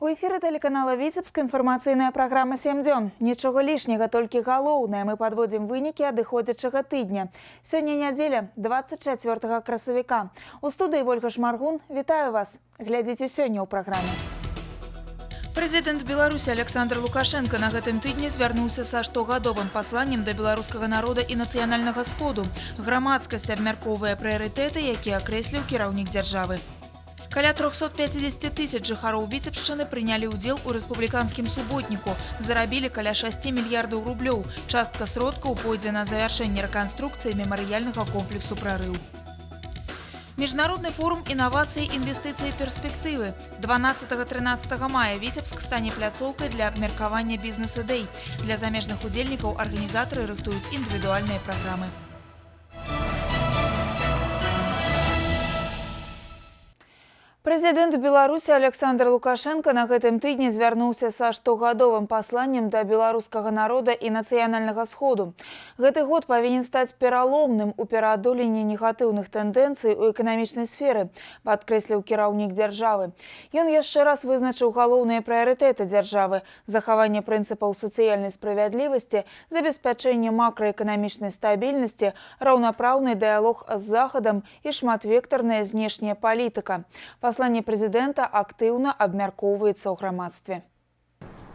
У эфіры тэлеканала «Віцебск» інфармацыйная праграма «7 дзён». Нічога лішняга, толькі галоўнае. Мы падводзім вынікі адыходзячага тыдня. Сёння нядзеля, 24 красавіка. У студыі Вольга Шмаргун. Вітаю вас. Глядзіце сёння ў праграме. Прэзідэнт Беларусі Александр Лукашенко на гэтым тыдні звярнуўся са штогадовым пасланнем да беларускага народа і нацыянальнага сходу. Грамадскасць абмяркоўвае прыярытэты, якія акрэсліў кіраўнік дзяржавы. Каля 350 тысяч жыхароў Віцебшчыны прынялі ўдзел у рэспубліканскім суботніку. Зарабілі каля 6 мільярдаў рублёў. Частка сродкаў пойдзе на завяршэнне рэканструкцыі мемарыяльнага комплексу «Прарыў». Міжнародны форум інавацыі, інвестыцыі, перспектывы. 12-13 мая Віцебск стане пляцоўкай для абмеркавання бізнес-ідэй. Для замежных удзельнікаў арганізатары рыхтуюць індывідуальныя праграмы. Прэзідэнт Беларусі Александр Лукашенко на гэтым тыдні звярнуўся са штогадовым пасланнем да беларускага народа і нацыянальнага сходу. Гэты год павінен стаць пераломным у пераадоленні негатыўных тэндэнцый у эканамічнай сферы, падкрэсліў кіраўнік дзяржавы. Ён яшчэ раз вызначыў галоўныя прыярытэты дзяржавы: захаванне прынцыпаў сацыяльнай справядлівасці, забеспячэнне макраэканамічнай стабільнасці, раўнапраўны дыялог з Захадам і шматвектарная знешняя палітыка. Пасланне прэзідэнта актыўна абмяркоўваецца ў грамадстве.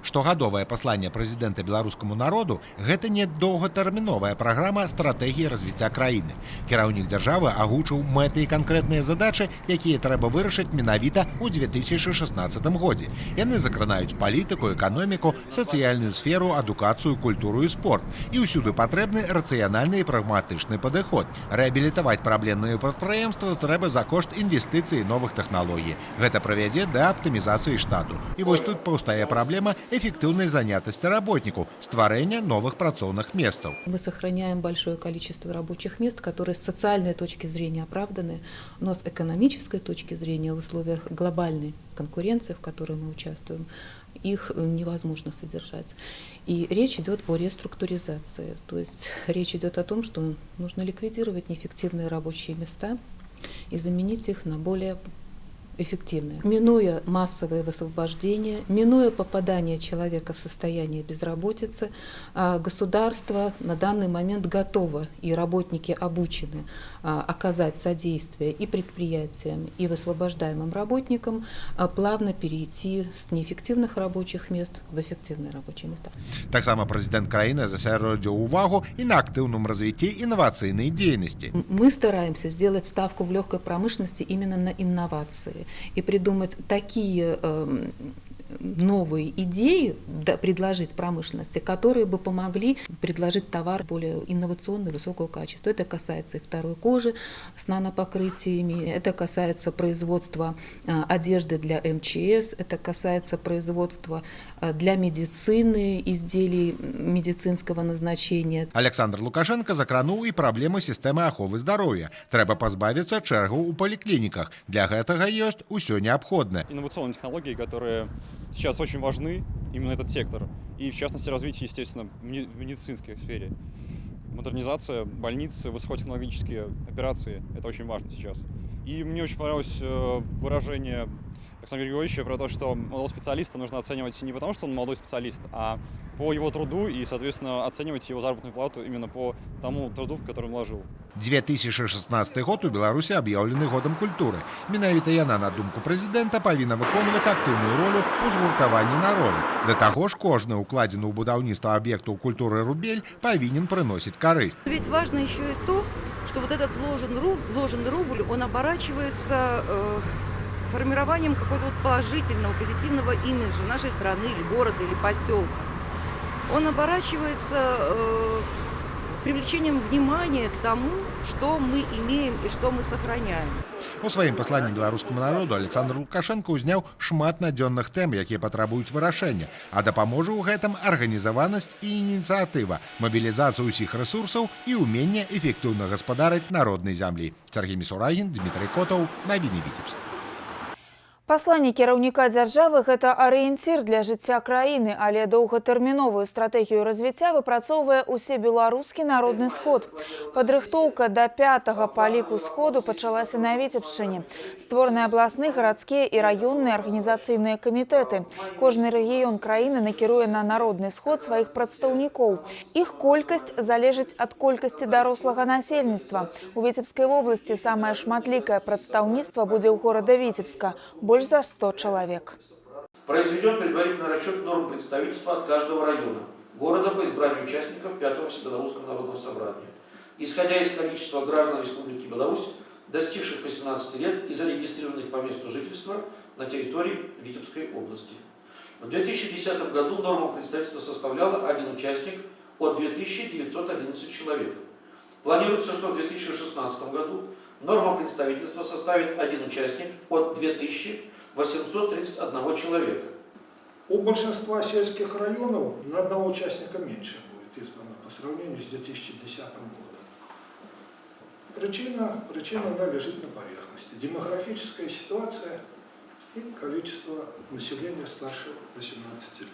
Штогадовае пасланне прэзідэнта беларускаму народу – гэта не доўгатэрміновая праграма стратэгіі развіцця краіны. Кіраўнік дзяржавы агучыў мэты і канкрэтныя задачы, якія трэба вырашыць менавіта ў 2016 годзе. Яны закранаюць палітыку, эканоміку, сацыяльную сферу, адукацыю, культуру і спорт. І ўсюды патрэбны рацыянальны і прагматычны падыход. Рэабілітаваць праблемныя прадпрыемствы трэба за кошт інвестыцый і новых тэхналогій. Гэта прывядзе да аптымізацыі штату. І вось тут паўстае праблема эффективной занятости работников, створения новых працоўных местов. Мы сохраняем большое количество рабочих мест, которые с социальной точки зрения оправданы, но с экономической точки зрения в условиях глобальной конкуренции, в которой мы участвуем, их невозможно содержать. И речь идет о реструктуризации. То есть речь идет о том, что нужно ликвидировать неэффективные рабочие места и заменить их на более эффективные. Минуя массовое высвобождение, минуя попадание человека в состояние безработицы, государство на данный момент готово и работники обучены оказать содействие и предприятиям, и высвобождаемым работникам плавно перейти с неэффективных рабочих мест в эффективные рабочие места. Так само президент краіны засяродзіў увагу и на активном развитии инновационной деятельности. Мы стараемся сделать ставку в легкой промышленности именно на инновации и придумать такие новые идеи, предложить промышленности, которые бы помогли предложить товар более инновационный, высокого качества. Это касается и второй кожи с нанопокрытиями, это касается производства одежды для МЧС, это касается производства для медицины, изделий медицинского назначения. Александр Лукашенко закрануў и проблемы системы аховы здоровья. Трэба пазбавіцца чэргаў у поликлиниках. Для гэтага ёсць усё необходное. Инновационные технологии, которые сейчас очень важны, именно этот сектор. И в частности развитие, естественно, в медицинской сфере. Модернизация больниц, высокотехнологические операции – это очень важно сейчас. И мне очень понравилось выражение Александра Григорьевича про то, что молодого специалиста нужно оценивать не потому, что он молодой специалист, а по его труду и, соответственно, оценивать его заработную плату именно по тому труду, в который он вложил. 2016 год у Беларусі аб'яўлены годам культуры. Менавіта яна, на думку прэзідэнта, павінна выконваць актыўную ролю ў згуртаванні народу. Да таго ж, кожны укладзены ў будаўніцтва аб'ектаў культуры рубель павінен прыносіць карысць. Ведь важно еще и то, что вот этот вложенный рубль, он оборачивается формированием какого-то вот положительного, позитивного имиджа нашей страны или города, или поселка. Он оборачивается привлечением внимания к тому, что мы имеем и что мы сохраняем. У сваім пасланні беларускаму народу Александр Лукашенко ўзняў шмат надзённых тэм, якія патрабуюць вырашэння, а дапаможа ў гэтым арганізаванасць і ініцыятыва, мабілізацыя ўсіх рэсурсаў і ўменне эфектыўна гаспадарыць народнай зямлі. Сергей Мисурагин, Дмитрий Котов, Навіны Віцебск. Пасланне кіраўніка дзяржавы – гэта арыенцір для жыцця краіны, але доўгатэрміновую стратэгію развіцця выпрацоўвае Усебеларускі народны сход. Падрыхтоўка да 5-го па ліку сходу пачалася на Віцебшчыне. Створаны абласныя, гарадскія і раённыя арганізацыйныя камітэты. Кожны рэгіён краіны накіруе на народны сход сваіх прадстаўнікоў. Іх колькасць залежыць ад колькасці дарослага насельніцтва. У Віцебскай вобласці самае шматлікае прадстаўніцтва будзе ў горада Віцебска – больше за 100 человек. Произведен предварительный расчет норм представительства от каждого района города по избранию участников 5-го Всебелорусского народного собрания, исходя из количества граждан Республики Беларусь, достигших 18 лет и зарегистрированных по месту жительства на территории Витебской области. В 2010 году норма представительства составляла один участник от 2911 человек. Планируется, что в 2016 году норма представительства составит один участник от 2831 человека. У большинства сельских районов на одного участника меньше будет избрано по сравнению с 2010 годом. Причина она лежит на поверхности. Демографическая ситуация и количество населения старше 18 лет.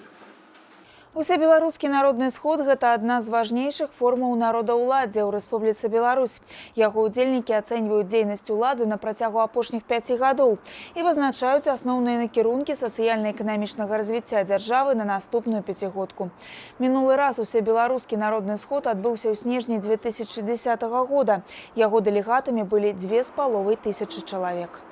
Усебеларускі народны сход – гэта адна з важнейшых формаў народаўладдзя ў Рэспубліцы Беларусь. Яго ўдзельнікі ацэньваюць дзейнасць улады на працягу апошніх 5 гадоў і вызначаюць асноўныя накірункі сацыяльна-эканамічнага развіцця дзяржавы на наступную пяцігодку. Мінулы раз Усебеларускі народны сход адбыўся ў снежні 2010 года. Яго дэлегатамі былі 2500 чалавек.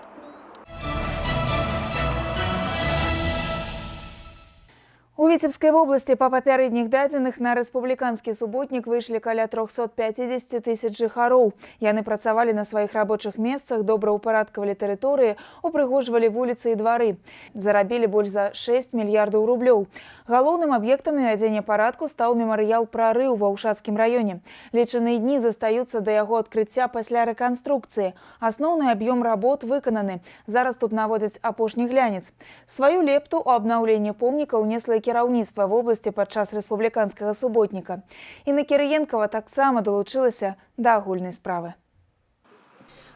У Віцебскай вобласці па папярэдніх дадзеных на рэспубліканскі суботнік выйшлі каля 350 тысяч жыхароў. Яны працавалі на сваіх рабочых месцах, добраўпарадкавалі тэрыторыі, упрыгожвалі вуліцы і двары. Зарабілі больш за 6 мільярдаў рублёў. Галоўным аб'ектам навядзення парадку стаў мемарыял «Прарыў» ва Ўшацкім раёне. Лічаныя дні застаюцца да яго адкрыцця пасля рэканструкцыі. Асноўны аб'ём работ выкананы. Зараз тут наводзяць апошні глянец. Сваю лепту ў абнаўленне помніка ўнесла кіраўніцтва вобласці падчас рэспубліканскага суботніка. Інна Кірыенкава таксама далучылася да агульнай справы.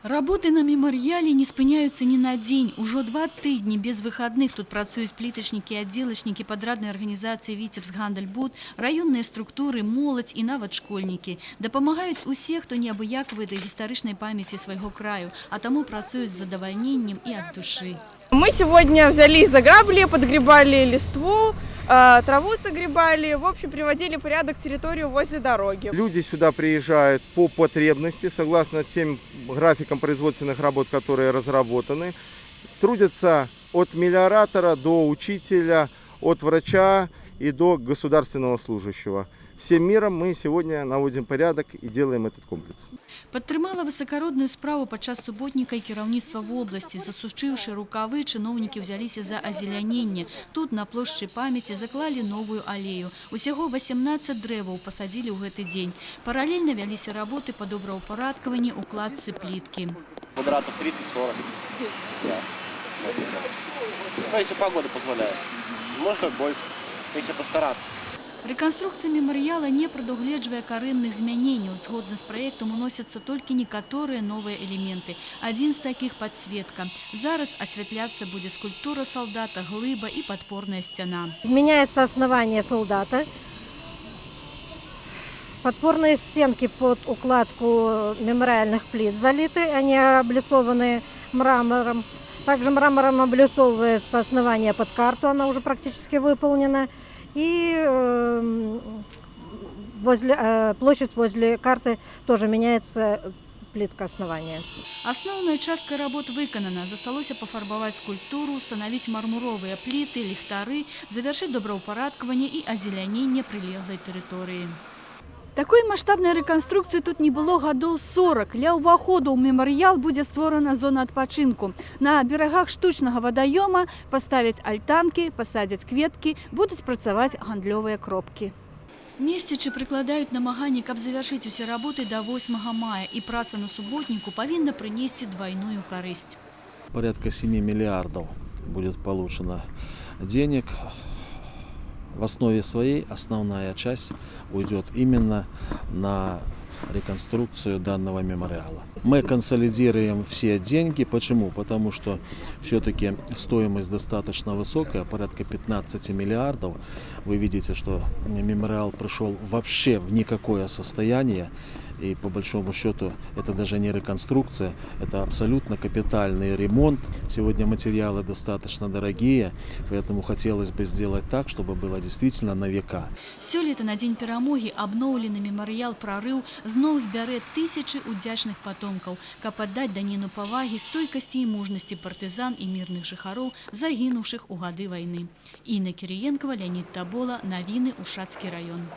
Работы на мемарыяле не спыняюцца ні на дзень. Ужо 2 тыдні без выхадных тут працуюць плітачнікі, аддзелачнікі падраднай арганізацыі «Віцебсгандальбуд», раённыя структуры, моладзь і нават школьнікі. Дапамагаюць усе, хто неабыякавы да гістарычнай памяці свайго краю, а таму працуюць з задавальненнем і ад душы. Мы сегодня взялись за грабли, подгребали листву, траву согребали, в общем, приводили в порядок территорию возле дороги. Люди сюда приезжают по потребности, согласно тем графикам производственных работ, которые разработаны. Трудятся от мелиоратора до учителя, от врача и до государственного служащего. Всем миром мы сегодня наводим порядок и делаем этот комплекс. Падтрымала высакародную справу падчас суботніка і кіраўніцтва вобласці. Засушыўшы рукавы, чыноўнікі ўзяліся за азеляненне. Тут на плошчы памяці заклалі новую алею. Усяго 18 дрэваў пасадзілі ў гэты дзень. Паралельна вяліся работы па добраўпарадкаванні ў кладцы пліткі. Квадратов 30-40. Да. Ну, если погода позволяет. Можно больше, если постараться. Рэканструкцыя мемарыяла не прадугледжвае карэнных змяненняў. Згодна з праектам уносяцца толькі некаторыя новыя элементы. Адзін з такіх – падсветка. Зараз асвятляцца будзе скульптура салдата, глыба і падпорная сцяна. Меняется основание солдата. Подпорные стенки под укладку мемориальных плит залиты, они облицованы мрамором. Также мрамором облицовывается основание под карту, она уже практически выполнена. И площадь возле карты тоже меняется, плитка основания. Асноўная частка работ выканана. Засталося пафарбаваць скульптуру, установіць мармуровыя пліты, ліхтары, завяршыць добраўпарадкаванне і азеляненне прылеглай тэрыторыі. Такой маштабнай рэканструкцыі тут не было гадоў 40. Ля ўваходу ў мемарыял будзе створана зона адпачынку. На берагах штучнага вадаёма паставяць альтанкі, пасадзяць кветкі, будуць працаваць гандлёвыя кропкі. Месцічы прыкладаюць намаганні, каб завяршыць усе работы до 8 мая, і праца на суботніку павінна прынесці двойную карысць. Порядка 7 миллиардов будет получено денег. В основе своей основная часть уйдет именно на реконструкцию данного мемориала. Мы консолидируем все деньги. Почему? Потому что все-таки стоимость достаточно высокая, порядка 15 миллиардов. Вы видите, что мемориал пришел вообще в никакое состояние. И по большому счету это даже не реконструкция, это абсолютно капитальный ремонт. Сегодня материалы достаточно дорогие, поэтому хотелось бы сделать так, чтобы было действительно на века. Сёлета на дзень перамогі абноўлены мемарыял прарыў зноў збярэ тысячы удзячных патомкаў, каб аддаць даніну павагі, стойкасці і мужнасці партызан і мірных жыхароў, загінуўшых у гады вайны. Інна Кіріенкова, Леонид Табола, навіны Ушацкі раён.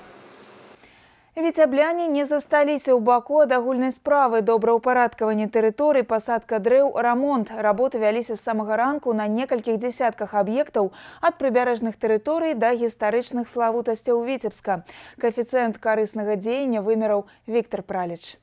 Віцябляне не засталіся ў баку ад агульнай справы. Добраўпарадкаванне тэрыторый, пасадка дрэў, рамонт. Работы вяліся з самага ранку на некалькіх дзесятках аб'ектаў ад прыбярэжных тэрыторый да гістарычных славутасцяў Віцебска. Коэфіцыент карыснага дзеяння вымераў Віктор Праліч.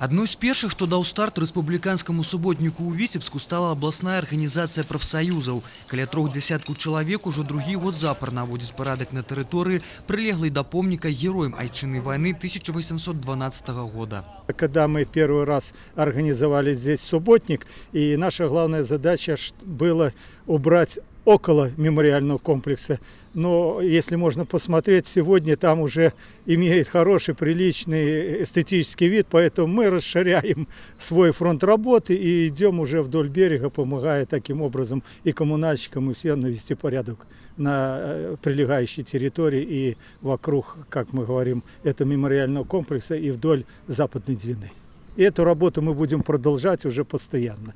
Одной з першых, хто даў старт рэспубліканскаму суботніку ў Віцебску, стала абласная арганізацыя прафсаюзаў. Каля 30 чалавек ужо другі год запар наводзіць парадак на тэрыторыі, прылеглай да помніка героям Айчыннай войны 1812 года. Когда мы первый раз организовали здесь субботник, и наша главная задача была убрать около мемориального комплекса. Но если можно посмотреть, сегодня там уже имеет хороший, приличный эстетический вид, поэтому мы расширяем свой фронт работы и идем уже вдоль берега, помогая таким образом и коммунальщикам, и всем навести порядок на прилегающей территории и вокруг, как мы говорим, этого мемориального комплекса и вдоль Западной Двины. И эту работу мы будем продолжать уже постоянно.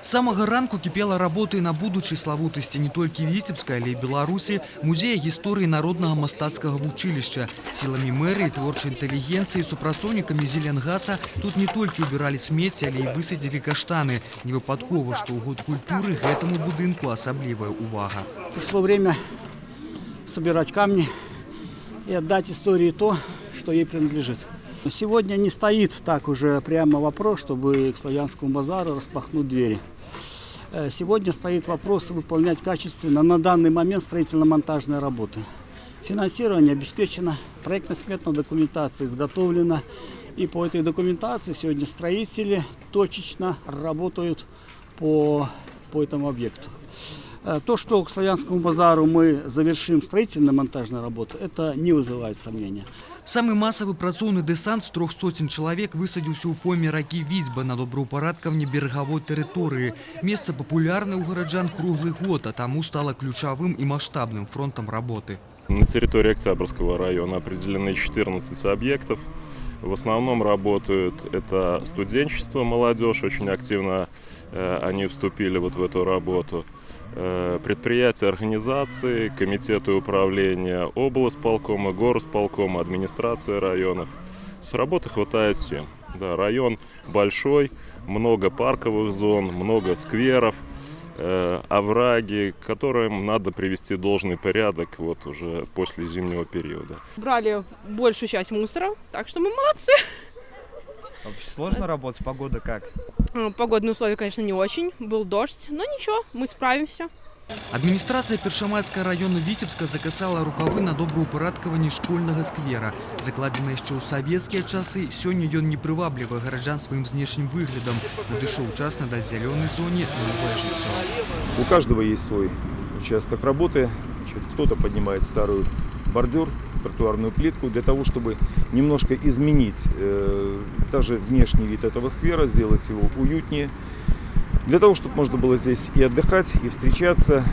С самого ранку кипела работа и на будучай славутасці не толькі Віцебска, але і Беларусі, музея гісторыі народнага мастацкага вучылішча. Сіламі мэрыі, творчай інтэлігенцыі, супрацоўнікамі Зеленгаса тут не толькі убіралі смецце, але і высадзілі каштаны. Не выпадкова, што ў год культуры гэтаму будынку асаблівая увага. Пришло время собирать камни и отдать истории то, что ей принадлежит. Сегодня не стоит так уже прямо вопрос, чтобы к Славянскому базару распахнуть двери. Сегодня стоит вопрос выполнять качественно на данный момент строительно-монтажные работы. Финансирование обеспечено, проектно-сметная документация изготовлена. И по этой документации сегодня строители точечно работают по этому объекту. То, что к Славянскому базару мы завершим строительно-монтажные работы, это не вызывает сомнения. Самый массовый працоўны дэсант з 300 чалавек высадзіўся ў пойме ракі Віцьба на добраўпарадкаванні берагавой тэрыторыі. Месца папулярнае ў гараджан круглы год, а таму стало ключавым и масштабным фронтом работы. На территории Октябрьского района определены 14 объектов. В основном работают это студенчество, молодежь, очень активно они вступили вот в эту работу. Предприятия, организации, комитеты управления, облсполкома, горосполкома, администрация районов. Работы хватает всем. Да, район большой, много парковых зон, много скверов, овраги, которым надо привести должный порядок вот уже после зимнего периода. Брали большую часть мусора, так что мы молодцы. Сложно работать, погода как? Погодные условия, конечно, не очень. Был дождь, но ничего, мы справимся. Адміністрацыя Першамайскага района Віцебска закасала рукавы на добраўпарадкаванні школьнага сквера. Закладзена яшчэ ў савецкія часы, сёння ён не прываблівае гараджан сваім знешнім выглядам. Надышоў час надаць зялёнай зоне новае жыццё. У каждого есть свой участок работы. Кто-то поднимает старую бордюр, тротуарную плитку для того, чтобы немножко изменить даже внешний вид этого сквера, сделать его уютнее. Для того, чтобы можно было здесь и отдыхать, и встречаться.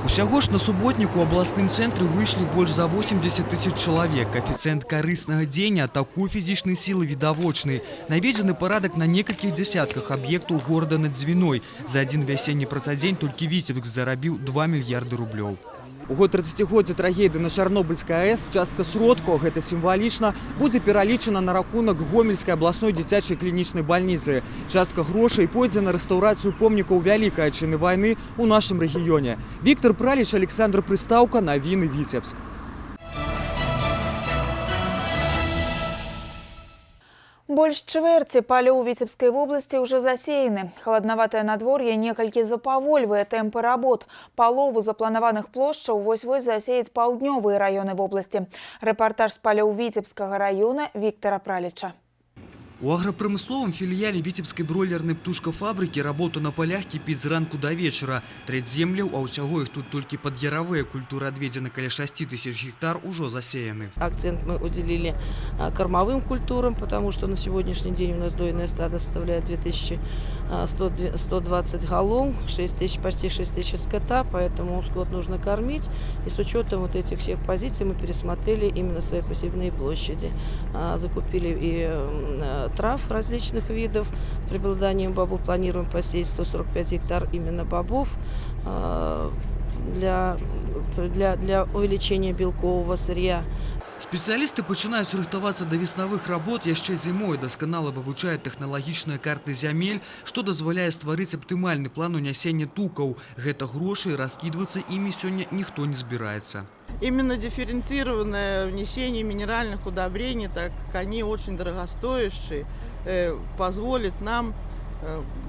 Усяго ж на суботніку ў абласным цэнтры выйшлі больш за 80 тысяч чалавек. Коэфіцыент карыснага дзеяння такой фізічнай сілы відавочны. Наведзены парадак на некалькіх дзесятках аб'ектаў горада над Двіной. За адзін вясенні працадзень толькі Віцебск зарабіў 2 мільярды рублёў. У год 30-годдзя трагедыі на Чарнобыльскай АЭС частка сродкаў, гэта сімвалічна, будзе пералічана на рахунак Гомельскай абласной дзіцячай клінічнай бальніцы. Частка грошай пойдзе на рэстаўрацыю помнікаў Вялікай Айчыннай вайны ў нашым рэгіёне. Віктор Праліч, Александр Прыстаўка, навіны Віцебск. Больш чвэрці палёў Віцебскай вобласці ўжо засеяны. Халаднаватае надвор'е некалькі запавольвае тэмпы работ. Палову запланаваных плошчаў вось-вось засеяць паўднёвыя раёны вобласці. Рэпартаж з палёў Віцебскага раёна Віктора Праліча. У агропромысловом филиале Витебской бройлерной птушкафабрики работа на полях кипит с ранку до вечера. Треть землю, а усяго их тут только под яровые культуры отведены каля 6 тысяч гектар уже засеяны. Акцент мы уделили кормовым культурам, потому что на сегодняшний день у нас дойное стадо составляет 2120 голов, 6 тысяч, почти 6 тысяч скота, поэтому скот нужно кормить. И с учетом вот этих всех позиций мы пересмотрели именно свои посевные площади. Закупили и трав различных видов. С преобладанием бобов планируем посеять 145 гектар именно бобов для увеличения белкового сырья. Специалисты пачынаюць рыхтавацца да веснавых работ яшчэ зімой, дасканала вывучаюць тэхналагічныя карты зямель, што дазваляе стварыць аптымальны план унясення тукаў. Гэта грошы, раскідвацца імі сёння ніхто не збіраецца. Именно дифференцированное внесение минеральных удобрений, так как они очень дорогостоящие, позволит нам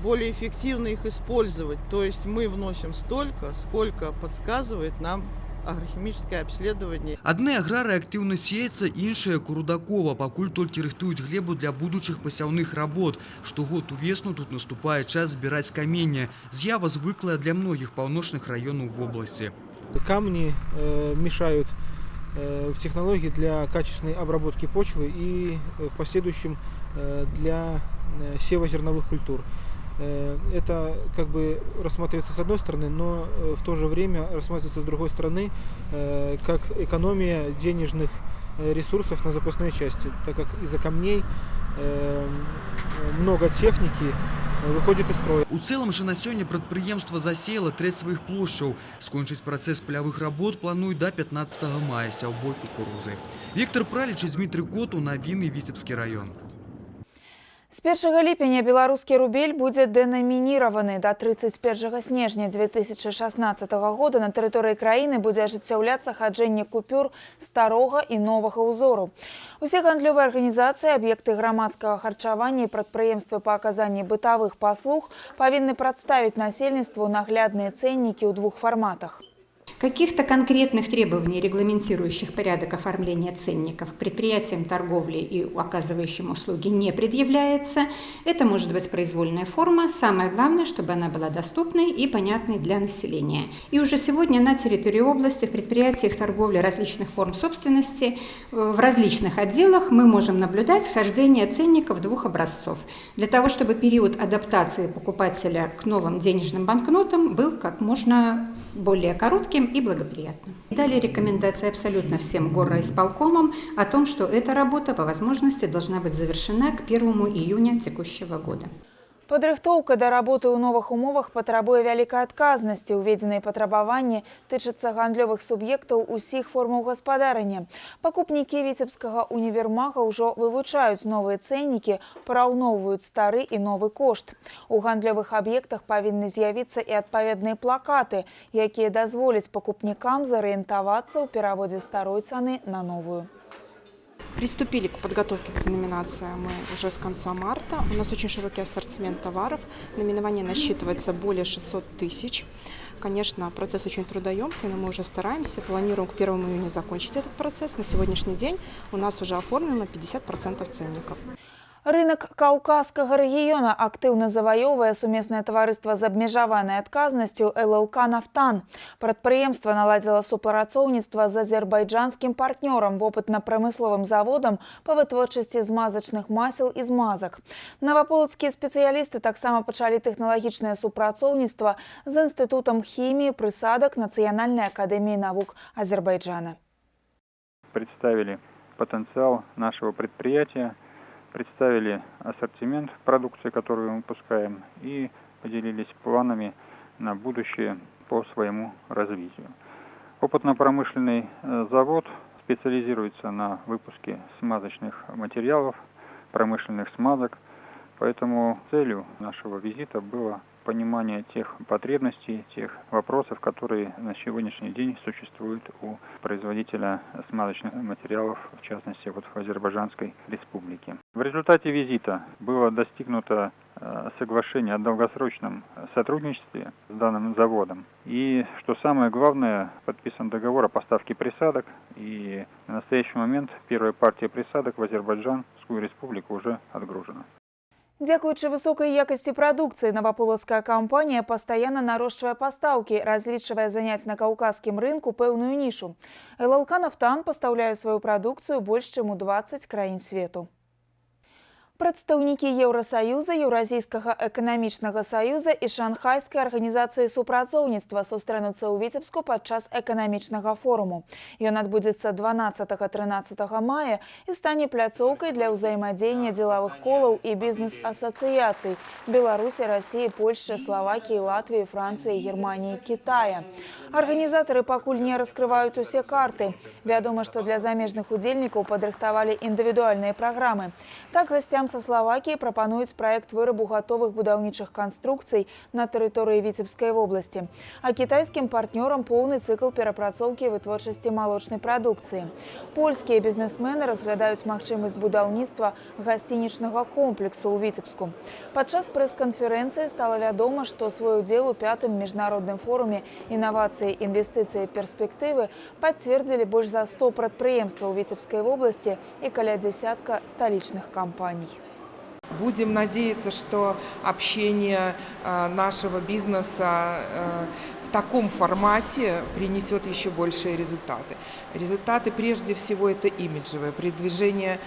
более эффективно их использовать. То есть мы вносим столько, сколько подсказывает нам агрохімічнае обследование. Адны аграры актыўна сеяцца, іншыя курудакова, пакуль толькі рыхтуюць глебу для будучых пасяўных работ. Штогод увесну тут наступае час збіраць каменне. З'ява звыклая для многіх паўночных раёнаў вобласці. Камни мешают в технологии для качественной обработки почвы и в последующем для сева зерновых культур. Это как бы рассматривается с одной стороны, но в то же время рассматривается с другой стороны как экономия денежных ресурсов на запасные части, так как из-за камней много техники выходит из строя. У цэлым жа на сёння прадпрыемства засеяла трэць сваіх плошчаў. Скончыць працэс палявых работ плануюць да 15 мая сяўбой кукурузы. Віктор Праліч і Дмітрый Коту, навіны Віцебскі раён. З 1 ліпеня беларускі рубель будзе дэнамініраваны. Да 31 снежня 2016 года на тэрыторыі краіны будзе ажыццяўляцца хаджэнне купюр старога і новага ўзору. Усе гандлёвыя арганізацыі, аб'екты грамадскага харчавання і прадпрыемствы па аказанні бытавых паслуг павінны прадставіць насельніцтву наглядныя цэннікі ў двух фарматах. Каких-то конкретных требований, регламентирующих порядок оформления ценников предприятиям торговли и оказывающим услуги, не предъявляется. Это может быть произвольная форма. Самое главное, чтобы она была доступной и понятной для населения. И уже сегодня на территории области в предприятиях торговли различных форм собственности в различных отделах мы можем наблюдать схождение ценников двух образцов. Для того, чтобы период адаптации покупателя к новым денежным банкнотам был как можно более коротким и благоприятным. Дали рекомендации абсолютно всем горрайисполкомам о том, что эта работа по возможности должна быть завершена к 1 июня текущего года. Падрыхтоўка да работы ў новых умовах патрабуе вялікай адказнасці. Уведзеныя патрабаванні тычацца гандлёвых суб'ектаў усіх формаў гаспадарання. Пакупнікі віцебскага універмага ўжо вывучаюць новыя цэннікі, параўноўваюць стары і новы кошт. У гандлёвых аб'ектах павінны з'явіцца і адпаведныя плакаты, якія дазволяць пакупнікам зарыентавацца ў пераводзе старой цаны на новую. Приступили к подготовке к деноминации мы уже с конца марта. У нас очень широкий ассортимент товаров. Номинование насчитывается более 600 тысяч. Конечно, процесс очень трудоемкий, но мы уже стараемся. Планируем к 1 июня закончить этот процесс. На сегодняшний день у нас уже оформлено 50% ценников. Рынок Каўказскага рэгіёна актыўна заваёўвае сумеснае таварыства з абмежаванай адказнасцю ЛЛК «Нафтан». Прадпрыемства наладзіла супрацоўніцтва з азербайджанскім партнёрам вопытна-прамысловым заводам па вытворчасці змазачных масел і змазак. Наваполацкія спецыялісты таксама пачалі тэхналагічнае супрацоўніцтва з Інстытутам хіміі прысадак Нацыянальнай акадэміі навук Азербайджана. Представили потенциал нашего предприятия, представили ассортимент продукции, которую мы выпускаем, и поделились планами на будущее по своему развитию. Опытно-промышленный завод специализируется на выпуске смазочных материалов, промышленных смазок, поэтому целью нашего визита было понимание тех потребностей, тех вопросов, которые на сегодняшний день существуют у производителя смазочных материалов, в частности в Азербайджанской республике. В результате визита было достигнуто соглашение о долгосрочном сотрудничестве с данным заводом. И, что самое главное, подписан договор о поставке присадок. И на настоящий момент первая партия присадок в Азербайджанскую республику уже отгружена. Дзякуючы высокай якасці прадукцыі, наваполацкая кампанія пастаянна нарощвае пастаўкі, разлічвае заняць на каўказскім рынку пэўную нішу. ЛЛК «Нафтан» пастаўляе сваю прадукцыю больш чым у 20 краін свету. Прадстаўнікі Еўрасаюза, Еўразійскага эканамічнага саюза і Шанхайскай арганізацыі супрацоўніцтва сустрэнуцца ў Віцебску падчас эканамічнага форуму. Ён адбудзецца 12-13 мая і стане пляцоўкай для ўзаемадзеяння дзелавых колаў і бізнес-асацыяцый Беларусі, Расіі, Польшчы, Славакіі, Латвіі, Францыі, Германіі, Кітая. Арганізатары пакуль не раскрываюць усе карты. Вядома, што для замежных удзельнікаў падрыхтавалі індывідуальныя праграмы. Так, гасцям са Славакіі прапануюць праект вырабу гатовых будаўнічых канструкцый на тэрыторыі Віцебскай вобласці. А кітайскім партнёрам поўны цыкл перапрацоўкі вытворчасці малочнай прадукцыі. Польскія бізнесмены разглядаюць магчымасць будаўніцтва гасцінічнага комплексу ў Віцебску. Падчас прэс-канферэнцыі стала вядома, што свой удзел у 5-м міжнародным форуме інавацыі, інвестыцыі, перспектывы пацвердзілі больш за 100 прадпрыемстваў Віцебскай вобласці і каля дзесятка сталічных кампаний. Будем надеяться, что общение нашего бизнеса в таком формате принесет еще большие результаты. Результаты прежде всего это имиджевое, продвижение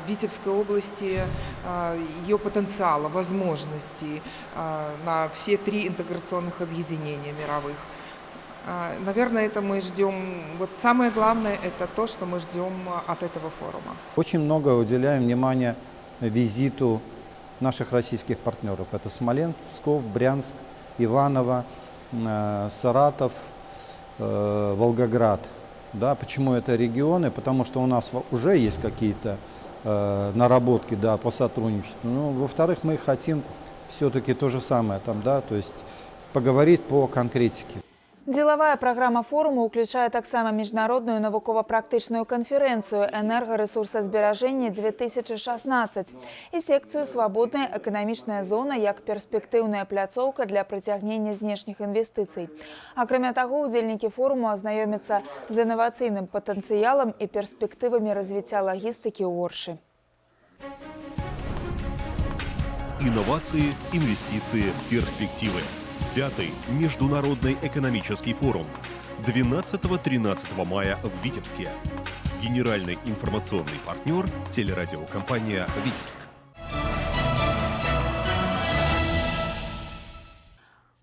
Витебской области, ее потенциала, возможностей на все 3 интеграционных объединения мировых. Наверное, это мы ждем. Вот самое главное это то, что мы ждем от этого форума. Очень много уделяем внимания визиту наших российских партнеров. Это Смоленск, Псков, Брянск, Иваново, Саратов, Волгоград. Да, почему это регионы? Потому что у нас уже есть какие-то наработки, да, по сотрудничеству. Ну, во-вторых, мы хотим все-таки то же самое, там, да, то есть поговорить по конкретике. Дзелавая праграма форуму ўключае таксама міжнародную навукова-практычную канферэнцыю «Энергарэсурсазберажэнне 2016» і секцыю «Свабодная эканамічная зона» як перспектыўная пляцоўка для прыцягнення знешніх інвестыцый. Акрамя таго, удзельнікі форуму азнаёмяцца з інавацыйным патэнцыялам і перспектывамі развіцця лагістыкі ў Оршы. Инновации, инвестиции, перспективы. 5-й Международный экономический форум 12-13 мая в Витебске. Генеральный информационный партнер – телерадиокомпания «Витебск».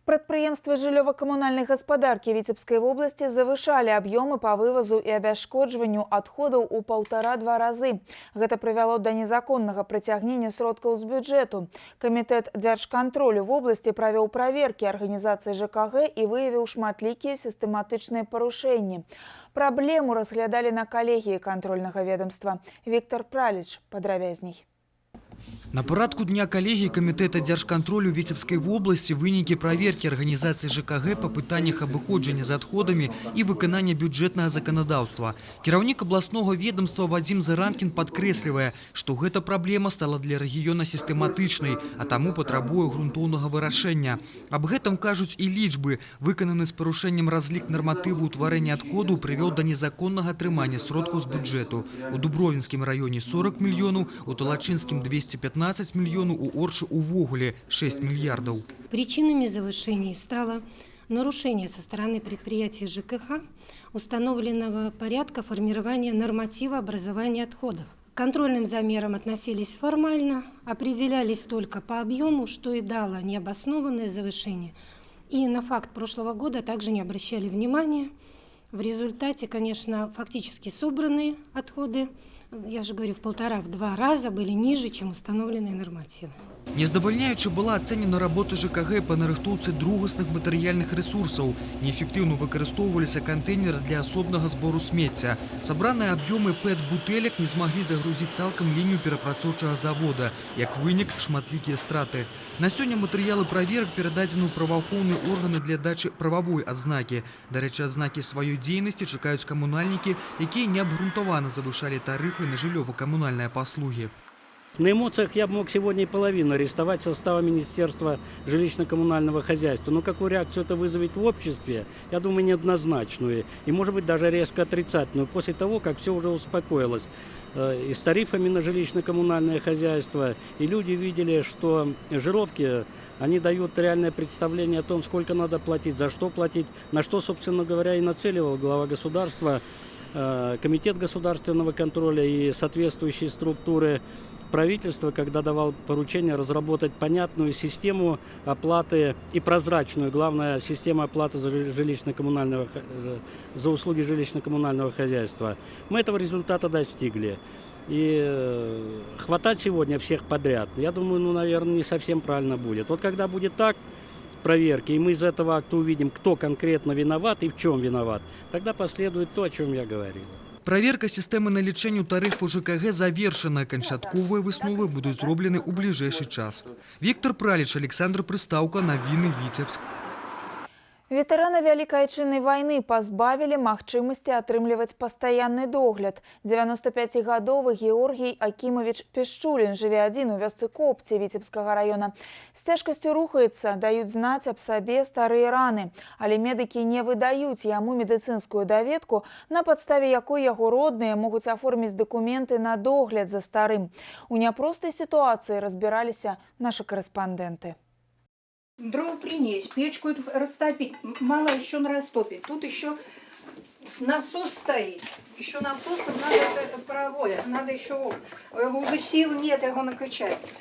Прадпрыемствы жыллёва-камунальнай гаспадаркі Віцебскай вобласці завышалі аб'ёмы па вывазу і абясшкоджванню адходаў у 1,5–2 разы. Гэта прывяло да незаконнага прыцягнення сродкаў з бюджэту. Камітэт дзяржкантролю вобласці правёў праверкі арганізацыі ЖКГ і выявіў шматлікія сістэматычныя парушэнні. Праблему разглядалі на калегіі кантрольнага ведомства. Віктор Праліч падрабязней. На парадку дня коллегии Комитета дзяржкантролю Витебской области вынікі проверки организации ЖКГ по пытаниях абыходжання з адходамі и выканання бюджетного законодаўства. Кіраўнік областного ведомства Вадим Заранкин падкрэслівае, что гэта проблема стала для региона систематичной, а тому потребуе грунтоўнага вырашэння. Об гэтым кажуць и лічбы. Выкананы с парушэннем разлік норматыву утварэння адходу привел до незаконного атрымання сродкаў з бюджету. У Дубровинскім районе 40 миллионов, у Талачинскім 215 миллионов, у Орши увогуле 6 миллиардов. Причинами завышения стало нарушение со стороны предприятий ЖКХ установленного порядка формирования норматива образования отходов. К контрольным замерам относились формально, определялись только по объему, что и дало необоснованное завышение. И на факт прошлого года также не обращали внимания. В результате, конечно, фактически собранные отходы, я же говорю, в 1,5–2 раза были ниже, чем установленные нормативы. Нездавальняючы была ацэнена работа ЖКГ по нарыхтоўцы другасных матэрыяльных ресурсаў. Неэффектыўна выкарыстоўваліся кантэйнеры для асобнага збору смецця. Сабраныя аб'ёмы ПЭТ-бутэлек не змаглі загрузіць цалкам лінію перапрацоўчага завода. Як вынік, шматлікія страты. На сёння матэрыялы праверак перададзены ў праваахоўныя органы для дачы прававой адзнакі. Дарэчы, адзнакі сваёй дзейнасці чакаюць камунальнікі, якія неабгрунтавана завышалі тарыфы на жыллёва-камунальныя паслугі. На эмоциях я бы мог сегодня и половину арестовать состава Министерства жилищно-коммунального хозяйства. Но какую реакцию это вызовет в обществе, я думаю, неоднозначную. И, может быть, даже резко отрицательную. После того, как все уже успокоилось. И с тарифами на жилищно-коммунальное хозяйство. И люди видели, что жировки, они дают реальное представление о том, сколько надо платить, за что платить, на что, собственно говоря, и нацеливал глава государства, Комитет государственного контроля и соответствующие структуры правительства, когда давал поручение разработать понятную систему оплаты и прозрачную, главное, систему оплаты за услуги жилищно-коммунального хозяйства. Мы этого результата достигли. И хватать сегодня всех подряд, я думаю, наверное, не совсем правильно будет. Вот когда будет так, проверки, и мы из этого акта увидим, кто конкретно виноват и в чем виноват, тогда последует то, о чем я говорил. Праверка сістэмы налічэння тарыфу ЖКГ завершана. Канчатковыя высновы будуць зроблены ў бліжэйшы час. Віктор Праліч, Александр Прыстаўка, навіны Віцебск. Ветэраны Вялікай Айчыннай вайны пазбавілі магчымасці атрымліваць пастаянны догляд. 95-гадовы Георгій Акімавіч Пішчулін жыве адзін у вёсцы Копці Віцебскага района. З цяжкасцю рухаецца, даюць знаць аб сабе старыя раны. Але медыкі не выдаюць яму медыцынскую даведку, на падставе якой яго родныя могуць аформіць дакументы на догляд за старым. У няпростай сітуацыі разбіраліся нашы корэспандэнты. Дров принесить, печку растопить, мало еще растопить. Тут еще насос стоит. Еще насосом надо это паровое, надо еще, уже сил нет его накачать.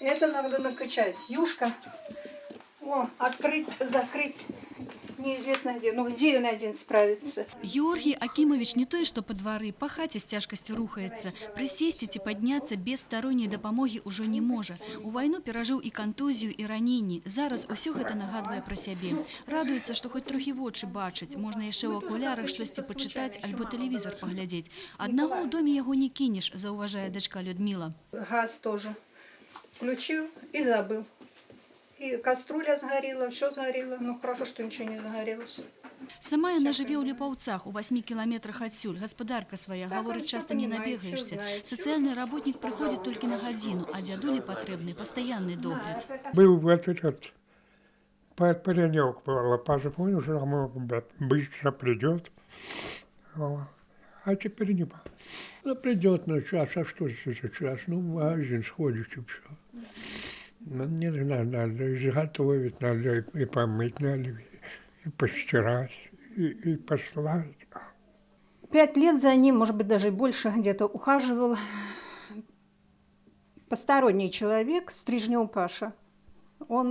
Это надо накачать. Юшка, открыть, закрыть. Неизвестно где, но где он один справится. Георгий Акимович не той, что по дворы, по хате с тяжкостью рухается. Присесть и подняться без сторонней допомоги уже не может. У войну пережил и контузию, и ранение. Зараз усё гэта нагадывае про себе. Радуется, что хоть трохи в очи бачить. Можно еще в окулярах что-то почитать, альбо телевизор поглядеть. Одного в доме его не кинешь, зауважая дочка Людмила. Газ тоже. Включил и забыл. И кастрюля сгорела, все сгорело. Ну, хорошо, что ничего не загорелось. Сама яна жыве ў Ліпаўцах, у 8 километрах отсюль. Господарка своя, говорит, часто не набегаешься. Социальный работник приходит только на годину, а дядуле потребный постоянный догляд. Был вот этот паренек, позвонил, что быстро придет. А теперь не было. Ну, придет на час, а что за час? Ну, в магазин сходишь и все. Мне надо изготовить, надо и помыть, надо и постирать, и послать. 5 лет за ним, может быть, даже больше где-то ухаживал посторонний человек, Стрижнев Паша. Он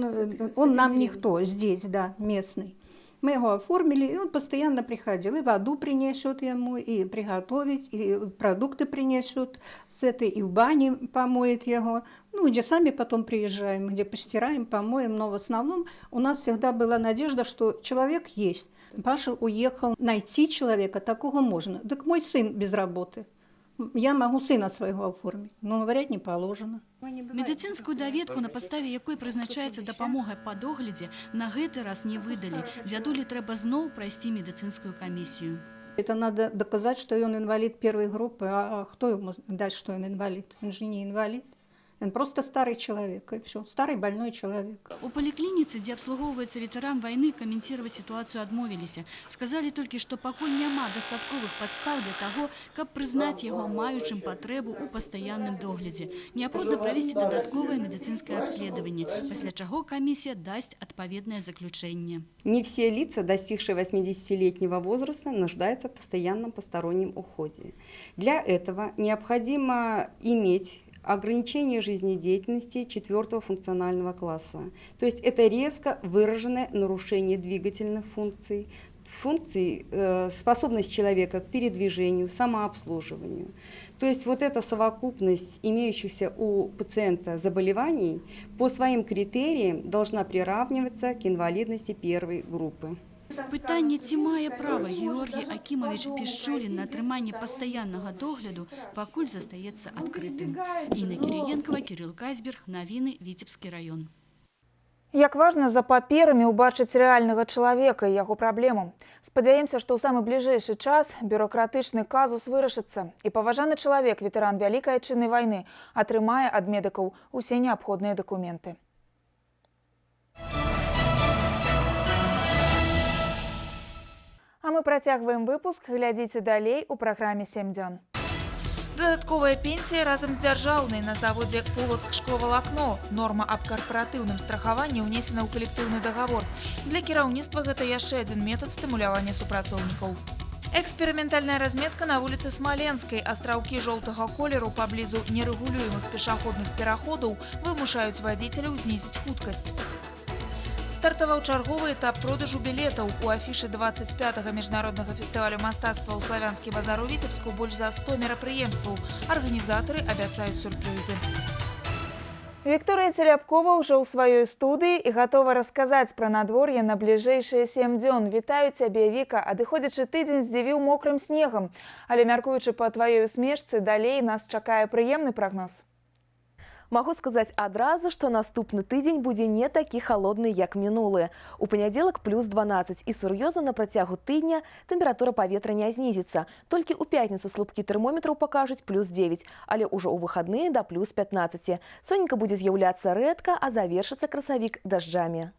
нам никто здесь, да, местный. Мы его оформили, и он постоянно приходил. И воду принесет ему, и приготовить, и продукты принесет с этой, и в бане помоет его. Ну, где сами потом приезжаем, где постираем, помоем. Но в основном у нас всегда была надежда, что человек есть. Паша уехал. Найти человека такого можно. Так мой сын без работы. Я могу сына своего оформить, но говорять не положено. Медицинскую даведку, на подставе якой призначаецца дапамога па доглядзе, на гэты раз не выдали. Дядуле трэба зноў пройти медицинскую комиссию. Это надо доказать, что он инвалид первой группы. А кто ему дать, что он инвалид? Он же не инвалид. Он просто старый человек, и все. Старый больной человек. У поликлиницы, где обслуговывается ветеран войны, комментировать ситуацию отмовились. Сказали только, что пакуль няма дастатковых подстав для того, каб признать его маючым потребу у постоянном догляде. Необходимо провести додатковое медицинское обследование, после чего комиссия даст отповедное заключение. Не все лица, достигшие 80-летнего возраста, нуждаются в постоянном постороннем уходе. Для этого необходимо иметь ограничение жизнедеятельности 4-го функционального класса. То есть это резко выраженное нарушение двигательных функций, способность человека к передвижению, самообслуживанию. То есть вот эта совокупность имеющихся у пациента заболеваний по своим критериям должна приравниваться к инвалидности первой группы. Пытанне, ці мае права Георгий Акимович Пішчулін на атрыманне пастаяннага догляду, пакуль застаецца адкрытым. Інна Кірыенкова, Кирилл Кайсберг, навіны, Віцебскі раён. Як важна за паперамі ўбачыць рэальнага чалавека і яго праблему. Спадзяемся, што ў самы бліжэйшы час бюрократычны казус вырашыцца і паважаны чалавек, ветэран Вялікай Адчыннай вайны, атрымае ад медыкаў усе неабходныя дакументы. А мы працягваем выпуск, глядзіце далей у праграме «7 дзён». Дадатковая пенсія разам з дзяржаўнай на заводзе «Полацк шкловалакно». Норма аб карпаратыўным страхаванні ўнесена ў калектыўны дагавор. Для кіраўніцтва гэта яшчэ адзін метад стымулявання супрацоўнікаў. Эксперыментальная разметка на вуліцы Смаленскай. Астраўкі жоўтага колеру паблізу нерэгулюемых пешаходных пераходаў вымушаюць вадзіцеляў знізіць хуткасць. Стартаваў чарговы этап продажу білетаў. У афішы 25-го міжнароднага фестывалю мастацтва ў Славянскі базар у Віцебску больш за 100 мерапрыемстваў. Арганізатары абяцаюць сюрпрызы. Вікторыя Целябкова ўжо ў сваёй студыі і гатова расказаць пра надвор'е на бліжэйшыя 7 дзён. Вітаю цябе, Віка. Адыходзячы тыдзень здзівіў мокрым снегам. Але мяркуючы па тваёй усмешцы, далей нас чакае прыемны прагноз. Могу сказать адразу, что наступны тыдзень будзе не такі холодны, як мінулы. У панядзелак плюс 12 і сур'ёзна на працягу тыдня тэмпература паветра не знізіцца. Толькі ў пятніцу слупкі тэрмометраў пакажуць плюс 9, але ўжо ў выхадныя да плюс 15. Сонейка будзе з'яўляцца рэдка, а завершыцца красавік дажджамі.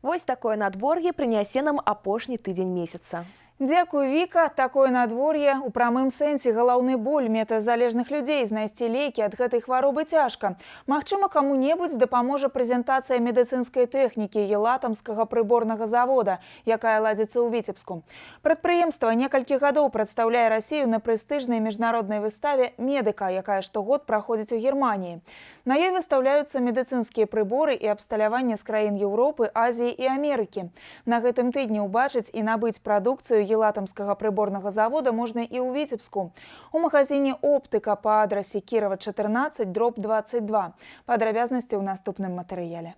Вось такое надвор'е прынясе нам апошні тыдзень месяца. Дзякуй, Віка. Такое надвор'е у прамым сэнсе галаўны боль метазалежных людзей. Знайсці лекі ад гэтай хваробы цяжка. Магчыма, каму-небудзь дапаможа прэзентацыя медыцынскай тэхнікі Елатамскага прыборнага завода, якая ладзіцца ў Віцебску. Прадпрыемства некалькі гадоў прадстаўляе Расію на прэстыжнай міжнароднай выставе «Медыка», якая штогод праходзіць у Германіі. На ёй выстаўляюцца медыцынскія прыборы і абсталяванне з краін Еўропы, Азіі і Амерыкі. На гэтым тыдні ўбачыць і набыць прадукцыю Елатамскага прыборнага завода можна і ў Віцебску. У магазине «Оптыка» па адрасе Кірова 14/22. Падрабязнасці ў наступным матэрыяле.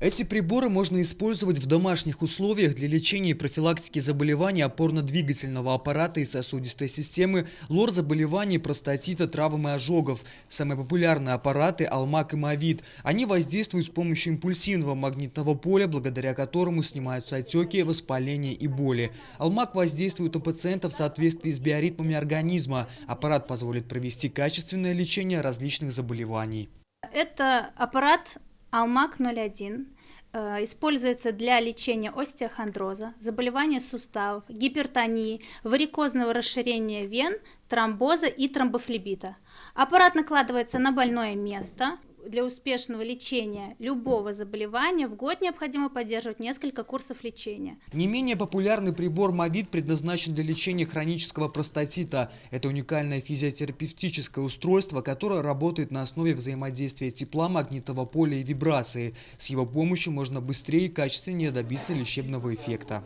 Эти приборы можно использовать в домашних условиях для лечения и профилактики заболеваний опорно-двигательного аппарата и сосудистой системы, лор-заболеваний, простатита, травм и ожогов. Самые популярные аппараты – Алмак и Мавит. Они воздействуют с помощью импульсивного магнитного поля, благодаря которому снимаются отеки, воспаления и боли. Алмак воздействует на пациента в соответствии с биоритмами организма. Аппарат позволит провести качественное лечение различных заболеваний. Это аппарат Алмак-01. Используется для лечения остеохондроза, заболевания суставов, гипертонии, варикозного расширения вен, тромбоза и тромбофлебита. Аппарат накладывается на больное место. Для успешного лечения любого заболевания в год необходимо поддерживать несколько курсов лечения. Не менее популярный прибор Мавит предназначен для лечения хронического простатита. Это уникальное физиотерапевтическое устройство, которое работает на основе взаимодействия тепла, магнитного поля и вибрации. С его помощью можно быстрее и качественнее добиться лечебного эффекта.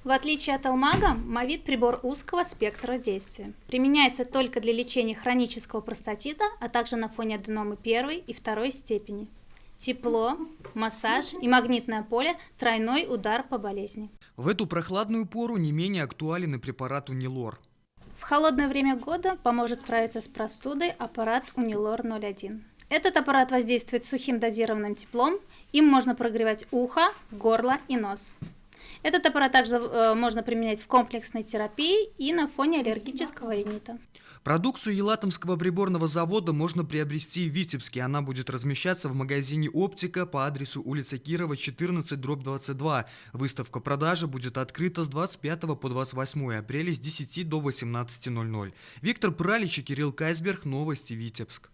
В отличие от Алмага, Мавит – прибор узкого спектра действия. Применяется только для лечения хронического простатита, а также на фоне аденомы 1 и 2 степени. Тепло, массаж и магнитное поле – тройной удар по болезни. В эту прохладную пору не менее актуален и препарат Унилор. В холодное время года поможет справиться с простудой аппарат Унилор-01. Этот аппарат воздействует сухим дозированным теплом, им можно прогревать ухо, горло и нос. Этот аппарат также можно применять в комплексной терапии и на фоне аллергического ринита. Продукцию Елатамского приборного завода можно приобрести в Витебске. Она будет размещаться в магазине «Оптика» по адресу улица Кирова, 14/22. Выставка продажи будет открыта с 25 по 28 апреля с 10 до 18:00. Виктор Пралич и Кирилл Кайсберг. Новости, Витебск.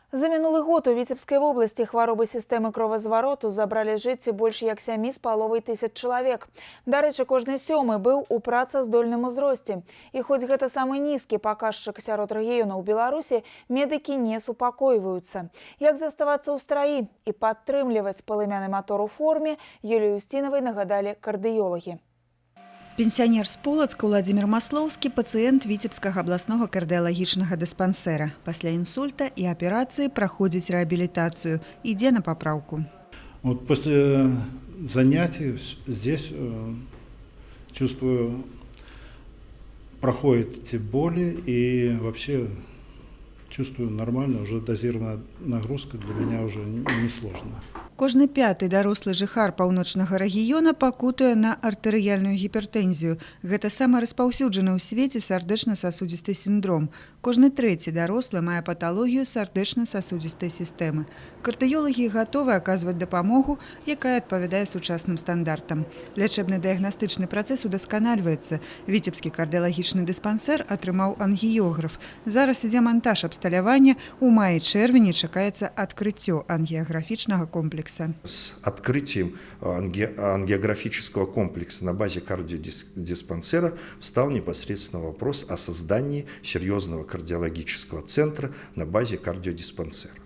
За мінулы год у Віцебскай вобласці хваробы сістэмы кровазвароту забралі жыцці больш як 7,5 тысяч чалавек. Дарэчы, кожны 7-ы быў у працаздольным узросце. І хоць гэта самы нізкі паказчык сярод рэгіёнаў Беларусі, медыкі не супакойваюцца. Як заставацца ў страі і падтрымліваць палымяны матор у форме, Юліі Устінавай нагадалі кардыёлагі. Пенсионер с Полацка Владимир Маслоўскі – пациент Витебского областного кардиологичного диспансера. После инсульта и операции проходит реабилитацию, идя на поправку. Вот после занятий здесь чувствую, проходят эти боли и вообще чувствую нормально, уже дозированная нагрузка для меня уже не сложно. Кожны пяты дарослы жыхар паўночнага рэгіёна пакутуе на артэрыяльную гіпертэнзію. Гэта самы распаўсюджаны ў свеце сардэчна-сасудзісты сіндром. Кожны трэці дарослы мае паталогію сардэчна-сасудзістай сістэмы. Кардыёлагі гатовы аказваць дапамогу, якая адпавядае сучасным стандартам. Лячэбна-дыягнастычны працэс удасканальваецца. Віцебскі кардыялагічны дыспансер атрымаў ангіёграф. Зараз ідзе монтаж абсталявання. У маі-чэрвені чакаецца адкрыццё ангіяграфічнага комплекса. С открытием ангиографического комплекса на базе кардиодиспансера встал непосредственно вопрос о создании серьезного кардиологического центра на базе кардиодиспансера.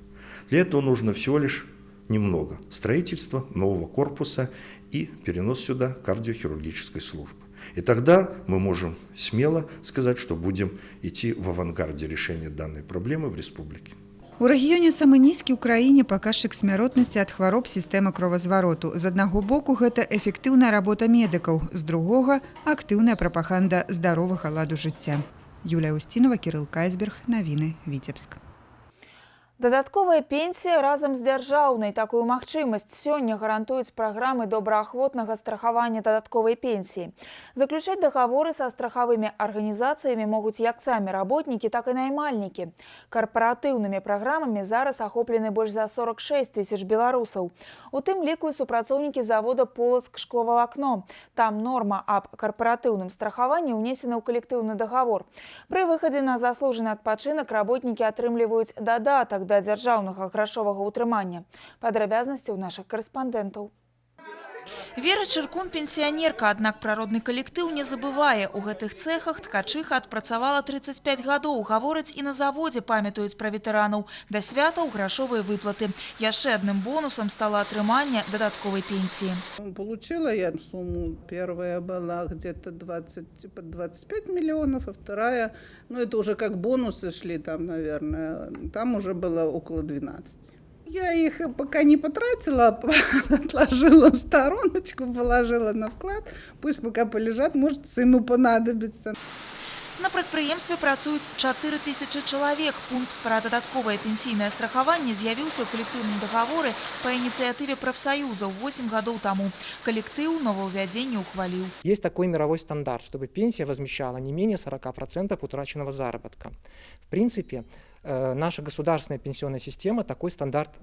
Для этого нужно всего лишь немного – строительство нового корпуса и перенос сюда кардиохирургической службы. И тогда мы можем смело сказать, что будем идти в авангарде решения данной проблемы в республике. У рэгіёне самы нізкі ў краіне паказчык смяротнасці ад хвароб сістэмы кровазвароту. З аднаго боку, гэта эфектыўная работа медыкаў, з другога – актыўная прапаганда здаровага ладу жыцця. Юлія Устінова, Кірыл Кайсберг, навіны, Віцебск. Дадатковая пенсія разам з дзяржаўнай. Такую магчымасць сёння гарантуюць праграмы добраахвотнага страхавання дадатковай пенсіі. Заключаць дагаворы са страхавымі арганізацыямі могуць як самі работнікі, так і наймальнікі. Карпаратыўнымі праграмамі зараз ахоплены больш за 46 тысяч беларусаў. У тым ліку і супрацоўнікі завода «Полацк шкловалакно». Там норма аб карпаратыўным страхаванні ўнесена ў калектыўны дагавор. Пры выхадзе на заслужаны адпачынак работнікі атрымліваюць дадатак да дзяржаўнага грашовага ўтрымання. Падрабязнасці ў нашых карэспандэнтаў. Вера Чыркун – пенсіянерка, аднак пра родны калектыў не забывае. У гэтых цэхах ткачыха адпрацавала 35 гадоў. Гавораць і на заводзе памятаюць пра ветэранаў. Да святаў грашовыя выплаты. Яшчэ адным бонусам стало атрыманне дадатковай пенсии. Получила я сумму. Первая была где-то 25 миллионов, а вторая, ну это уже как бонусы шли там, наверное, там уже было около 12. Я их пока не потратила, отложила в стороночку, положила на вклад. Пусть пока полежат, может, сыну понадобится. На прадпрыемстве працуюць 4000 чалавек. Пункт пра дадатковае пенсійнае страхаванне з'явіўся ў калектыўным дагаворы па ініцыятыве прафсаюзаў 8 гадоў таму. Калектыў новаўвядзенне ухваліў. Есть такой мировой стандарт, чтобы пенсия возмещала не менее 40% утраченного заработка. В принципе, наша государственная пенсионная система такой стандарт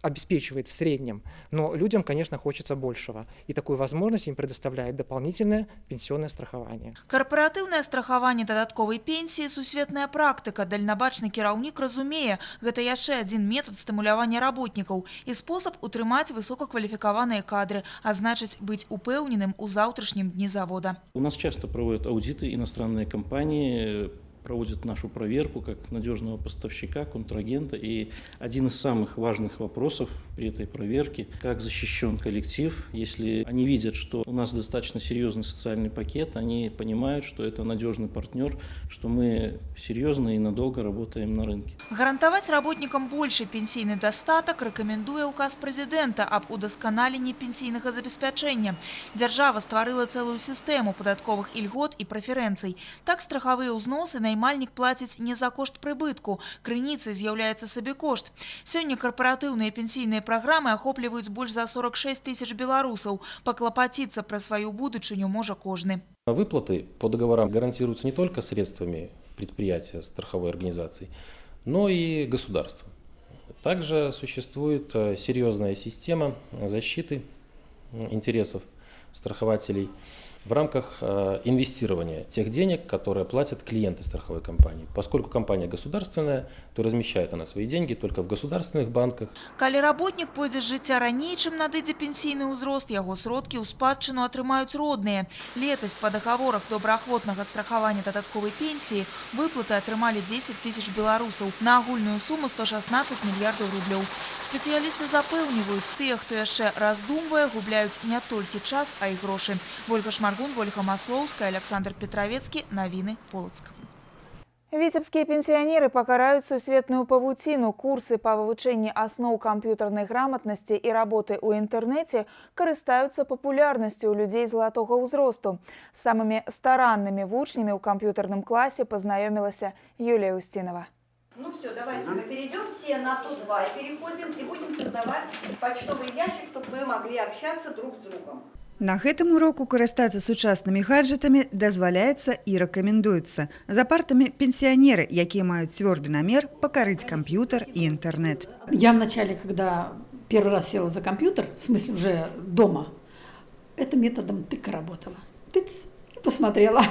обеспечивает в среднем. Но людям, конечно, хочется большего. И такую возможность им предоставляет дополнительное пенсионное страхование. Карпаратыўнае страхаванне дадатковай пенсіі – сусветная практыка. Дальнабачны кіраўнік разумее, гэта яшчэ адзін метад стымулявання работнікаў і спосаб утрымаць высокакваліфікаваныя кадры, а значыць быць упэўненым у заўтрашнім дні завода. У нас часто проводят аудиты иностранные компании, проводят нашу проверку как надежного поставщика, контрагента. И один из самых важных вопросов при этой проверке – как защищен коллектив. Если они видят, что у нас достаточно серьезный социальный пакет, они понимают, что это надежный партнер, что мы серьезно и надолго работаем на рынке. Гарантаваць работникам больше пенсійны дастатак рэкамендуе указ прэзідэнта аб удасканаленні пенсійнага забеспячэння. Дзяржава стварыла цэлую сістэму падатковых ільгот і прэферэнцый. Так страхавыя ўзносы наймальнік плаціць не за кошт прыбытку. Крыніцай з'яўляецца сабекошт. Сёння карпаратыўныя пенсійныя праграмы ахопліваюць больш за 46 тысяч беларусаў. Паклапаціцца пра сваю будучыню можа кожны. Выплаты по договорам гарантируются не только средствами предприятия, страховой организации, но и государства. Также существует серьезная система защиты интересов страхователей в рамках инвестирования тех денег, которые платят клиенты страховой компании. Поскольку компания государственная, то размещает она свои деньги только в государственных банках. Калі работнік пойдзе з жыцця раней, чым надыдзе пенсійны ўзрост, яго сродкі ў спадчыну атрымаюць родныя. Летась па дагаворах добраахвотнага страхавання дадатковай пенсіі выплаты атрымалі 10 тысяч беларусаў на агульную суму 116 мільярдаў рублёў. Спецыялісты запэўніваюць, тыя, хто яшчэ раздумвае, губляюць не толькі час, а і грошы. Вольга Шмаргун, Вольга Маслоўская, Александр Петровецкі, навіны, Полацк. Віцебскія пенсіянеры пакараюць сусветную павуціну. Курсы па вывучэнні асноў камп'ютарнай граматнасці і работы ў інтэрнэце карыстаюцца папулярнасцю ў людзей залатога ўзросту. З самымі стараннымі вучнямі ў камп'ютарным класе пазнаёмілася Юлія Устінова. Ну все, давайте мы перейдем все на ту 2 и переходим и будем создавать почтовый ящик, чтобы вы могли общаться друг с другом. На гэтым уроку карыстацца сучаснымі гаджетамі дазваляецца і рэкамендуецца. За партамі пенсионеры, якія маюць цвёрды намер пакарыць компьютер и интернет. Я вначале, когда первый раз села за компьютер, в смысле уже дома, это методом тыка работала. Тыц, и посмотрела.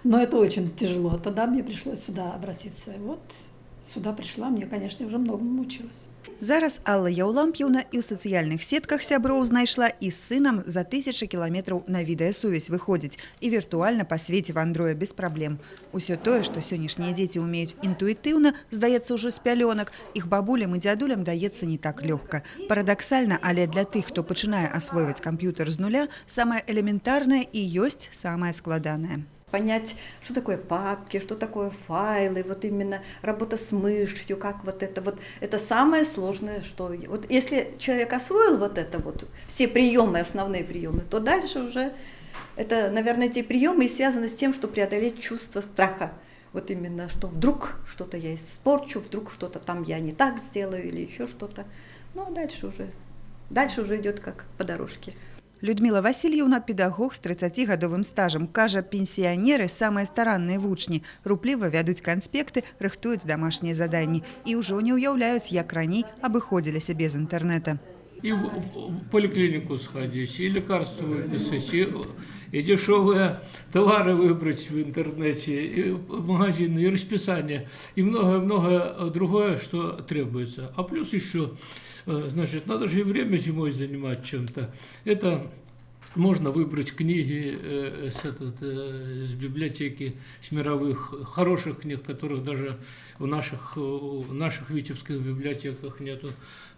Но это очень тяжело. Тогда мне пришлось сюда обратиться. Вот сюда пришла, мне, конечно, уже многому училась. Зараз Алла Яўламп'еўна і ў сацыяльных сетках сяброў знайшла і з сынам за 1000 кіламетраў на відэасувязь выходзіць і віртуальна па свеце вандруе без праблем. Усё тое, што сённяшнія дзеці ўмеюць інтуітыўна, здаецца ўжо з пялёнак, іх бабулям і дзядулям даецца не так лёгка. Парадаксальна, але для тых, хто пачынае асвойваць камп'ютер з нуля, самае элементарнае і ёсць самае складанае. Понять, что такое папки, что такое файлы, вот именно работа с мышью, как вот это самое сложное, что вот если человек освоил вот это вот, все приемы, основные приемы, то дальше уже это, наверное, те приемы и связаны с тем, что преодолеть чувство страха. Вот именно, что вдруг что-то я испорчу, вдруг что-то там я не так сделаю или еще что-то. Ну, а дальше уже идет как по дорожке. Людмила Васильевна, педагог з 30-гадовым стажам, кажа, пенсіянеры самыя старанныя вучні, рупліва вядуць канспекты, рыхтуюць домашнія заданні і ўжо не ўяўляюць, як раней абыходзіліся без інтэрнэта. И в поликлинику сходить, и лекарства выписать, и дешевые товары выбрать в интернете, и магазины, и расписание, и многое-многое другое, что требуется. А плюс еще, значит, надо же и время зимой занимать чем-то. Это можно выбрать книги с библиотеки, с мировых, хороших книг, которых даже в наших витебских библиотеках нету.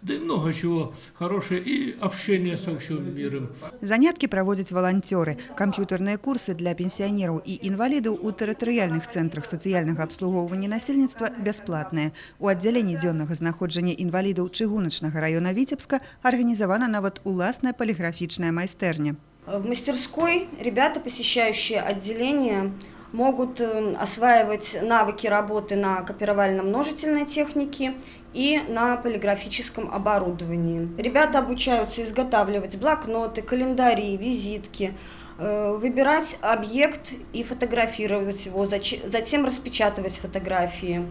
Да и много чего хорошее, и общение со всем миром. Заняткі праводзяць валанцёры. Камп'ютарныя курсы для пенсіянераў і інвалідаў у тэрытарыяльных цэнтрах сацыяльнага абслугоўвання насельніцтва бясплатныя. У аддзяленні дзённага знаходжання інвалідаў чыгуначнага раёна Віцебска арганізавана нават уласная полиграфічная майстэрня. В мастерской ребята, посещающие отделение, могут осваивать навыки работы на копировально-множительной технике и на полиграфическом оборудовании. Ребята обучаются изготавливать блокноты, календари, визитки, выбирать объект и фотографировать его, затем распечатывать фотографии.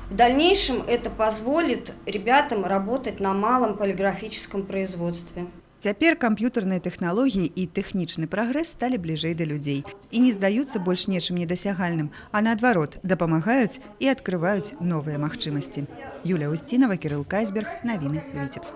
В дальнейшем это позволит ребятам работать на малом полиграфическом производстве. Цяпер камп'ютарныя тэхналогіі і тэхнічны прагрэс сталі бліжэй да людзей і не здаюцца больш нечым недасягальным, а наадварот, дапамагаюць і адкрываюць новыя магчымасці. Юлія Устінова, Кирилл Кайсберг, навіны Віцебск.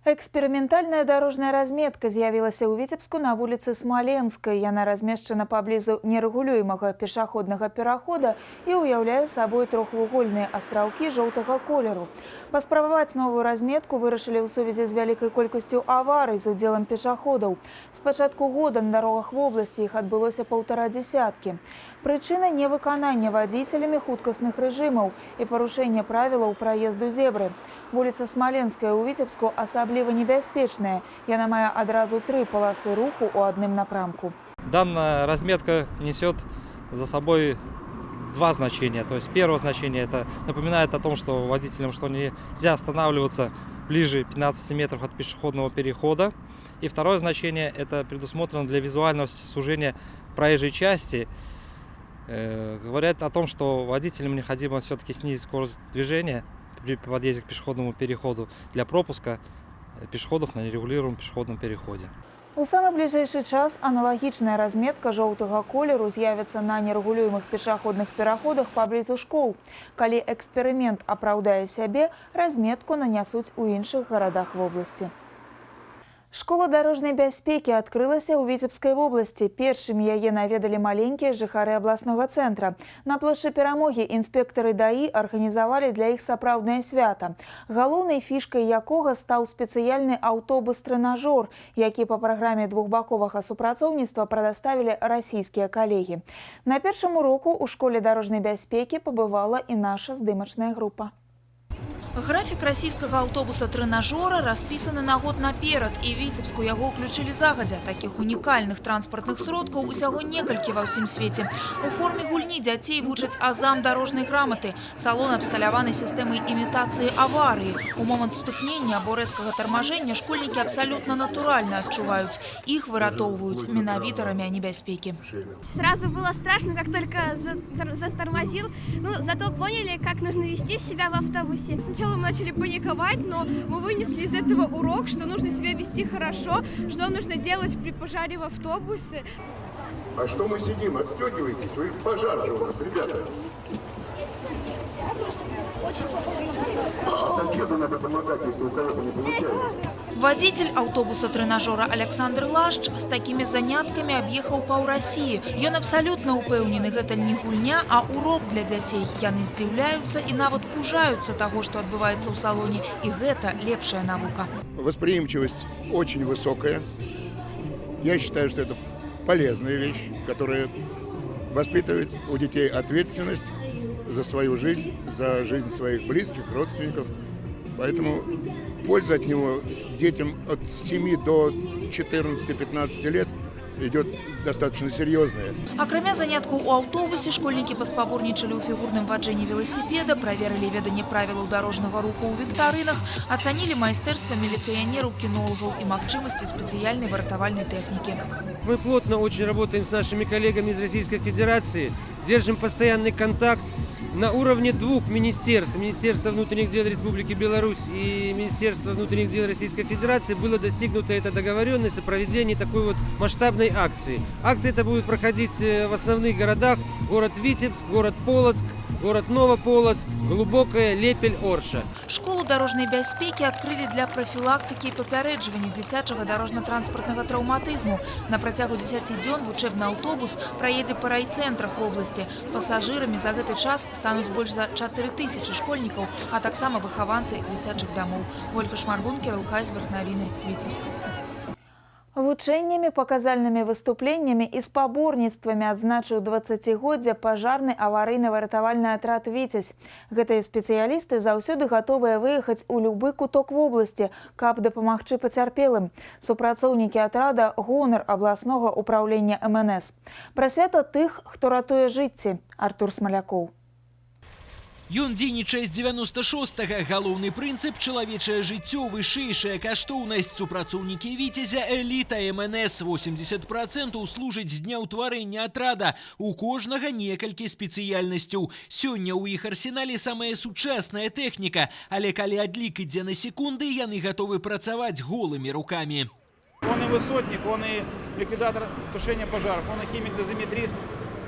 Эксперыментальная дарожная разметка з'явілася ў Віцебску на вуліцы Смаленскай. Яна размешчана паблізу нерэгулюемага пешаходнага перахода і ўяўляе сабой трохвугольныя астраўкі жоўтага колеру. Паспрабаваць новую разметку вырашылі ў сувязі з вялікай колькасцю аварый з удзелам пешаходаў. З пачатку года на дарогах вобласці іх адбылося 1,5 дзесяткі. Прычына невыканання вадзіцелямі хуткасных рэжымаў і парушэння правілаў праезду зебры. Вуліца Смаленская ў Віцебску асабліва небяспечная. Яна мае адразу 3 полосы руху ў адным напрамку. Данная разметка несет за собой 2 значения. То есть первое значение это напоминает о том, что водителям что нельзя останавливаться ближе 15 метров от пешеходного перехода. И второе значение это предусмотрено для визуального сужения проезжей части. Говорят о том, что водителям необходимо все-таки снизить скорость движения при подъезде к пешеходному переходу для пропуска пешеходов на нерегулируемом пешеходном переходе. У самы бліжэйшы час аналагічная разметка жоўтага колеру з'явіцца на нерэгулюемых пешаходных пераходах паблізу школ. Калі эксперымент апраўдае сябе, разметку нанясуць у іншых гарадах вобласці. Школа дарожнай бяспекі адкрылася ў Віцебскай вобласці. Першымі яе наведалі маленькія жыхары абласнога цэнтра. На плошчы Перамогі інспектары ДАІ арганізавалі для іх сапраўднае свята. Галоўнай фішкай якога стаў спецыяльны аўтобус-трэнажор, які па праграме двухбаковага супрацоўніцтва прадаставілі расійскія калегі. На першым уроку ў школе дарожнай бяспекі пабывала і наша здымачная група. Графік расійскага аўтобуса-трэнажора распісаны на год наперад, і Віцебску яго ўключылі загадзя. Такіх унікальных транспартных сродкаў усяго некалькі ва ўсім свеце. У форме гульні дзяцей вучаць азам дарожнай граматы. Салон абсталяваны сістэмай імітацыі аварыі. У момант сутыкнення або рэзкага тармажэння школьнікі абсалютна натуральна адчуваюць. Іх выратоўваюць менавіта рамя небяспекі. Сразу было страшно, как только затормозил. Ну, зато поняли, как нужно вести себя в автобусе. Сначала мы начали паниковать, но мы вынесли из этого урок, что нужно себя вести хорошо, что нужно делать при пожаре в автобусе. А что мы сидим? Отстегивайтесь, вы пожар же у нас, ребята. Соседу надо помогать, если у кого-то не получается. Водитель аўтобуса-трэнажора Александр Лашч з такімі заняткамі аб'ехаў паў Расіі. Ён абсалютна ўпэўнены, гэта не гульня, а урок для дзяцей. Яны здзіўляюцца і нават пужаюцца таго, што адбываецца ў салоне. І гэта лепшая навука. Восприимчивость очень высокая. Я считаю, что это полезная вещь, которая воспитывает у детей ответственность за свою жизнь, за жизнь своих близких, родственников. Поэтому польза от него детям от 7 до 14-15 лет идет достаточно серьезная. Акрамя заняткаў у аўтобусе, школьнікі паспаборнічалі ў фігурным ваджэнні велосипеда, праверылі веданне правілаў дарожнага руху ў віктарынах, ацанілі майстэрства міліцыянераў, кинолагаў і магчымасці спецыяльнай выратавальнай тэхнікі. Мы плотно очень работаем с нашими коллегами из Российской Федерации, держим постоянный контакт на уровне двух министерств. Министерства внутренних дел Республики Беларусь и Министерства внутренних дел Российской Федерации была достигнута эта договоренность о проведении такой вот масштабной акции. Акция эта будет проходить в основных городах: город Витебск, город Полоцк, город Новополоцк, Глубокое, Лепель, Орша. Школу дарожнай бяспекі адкрылі для прафілактыкі і папярэджвання дзіцячага дарожна-транспартнага траўматызму. На працягу 10 дзён вучэбны аўтобус праедзе па райцэнтрах вобласці. Пасажырамі за гэты час стануць больш за 4000 школьнікаў, а таксама выхаванцы дзіцячых дамоў. Ольга Шмаргун, Кірыл Кайсберг, навіны, Віцебск. Вучэннямі, паказальнымі выступленнямі і спаборніцтвамі адзначыў 20годдзя пажарны аварыйна-выратавальны атрад «Віцязь». Гэтыя спецыялісты заўсёды гатовыя выехаць у любы куток вобласці, каб дапамагчы пацярпелым. Супрацоўнікі атрада – гонар абласнога ўпраўлення МНС. Пра свята тых, хто ратуе жыцці. Артур Смалякоў. Ён дзейнічае з 96-га. Галоўны прынцып – чалавечае жыццё, вышэйшая каштоўнасць. Супрацоўнікі «Віцязя» – эліта МНС. 80% служаць з дня ўтварэння атрада. У кожнага некалькі спецыяльнасцяў. Сёння ў іх арсенале самая сучасная тэхніка. Але калі адлік ідзе на секунды, яны гатовы працаваць голымі рукамі. Он и высотник, он и ликвидатор тушения пожаров, он и химик-дозиметрист.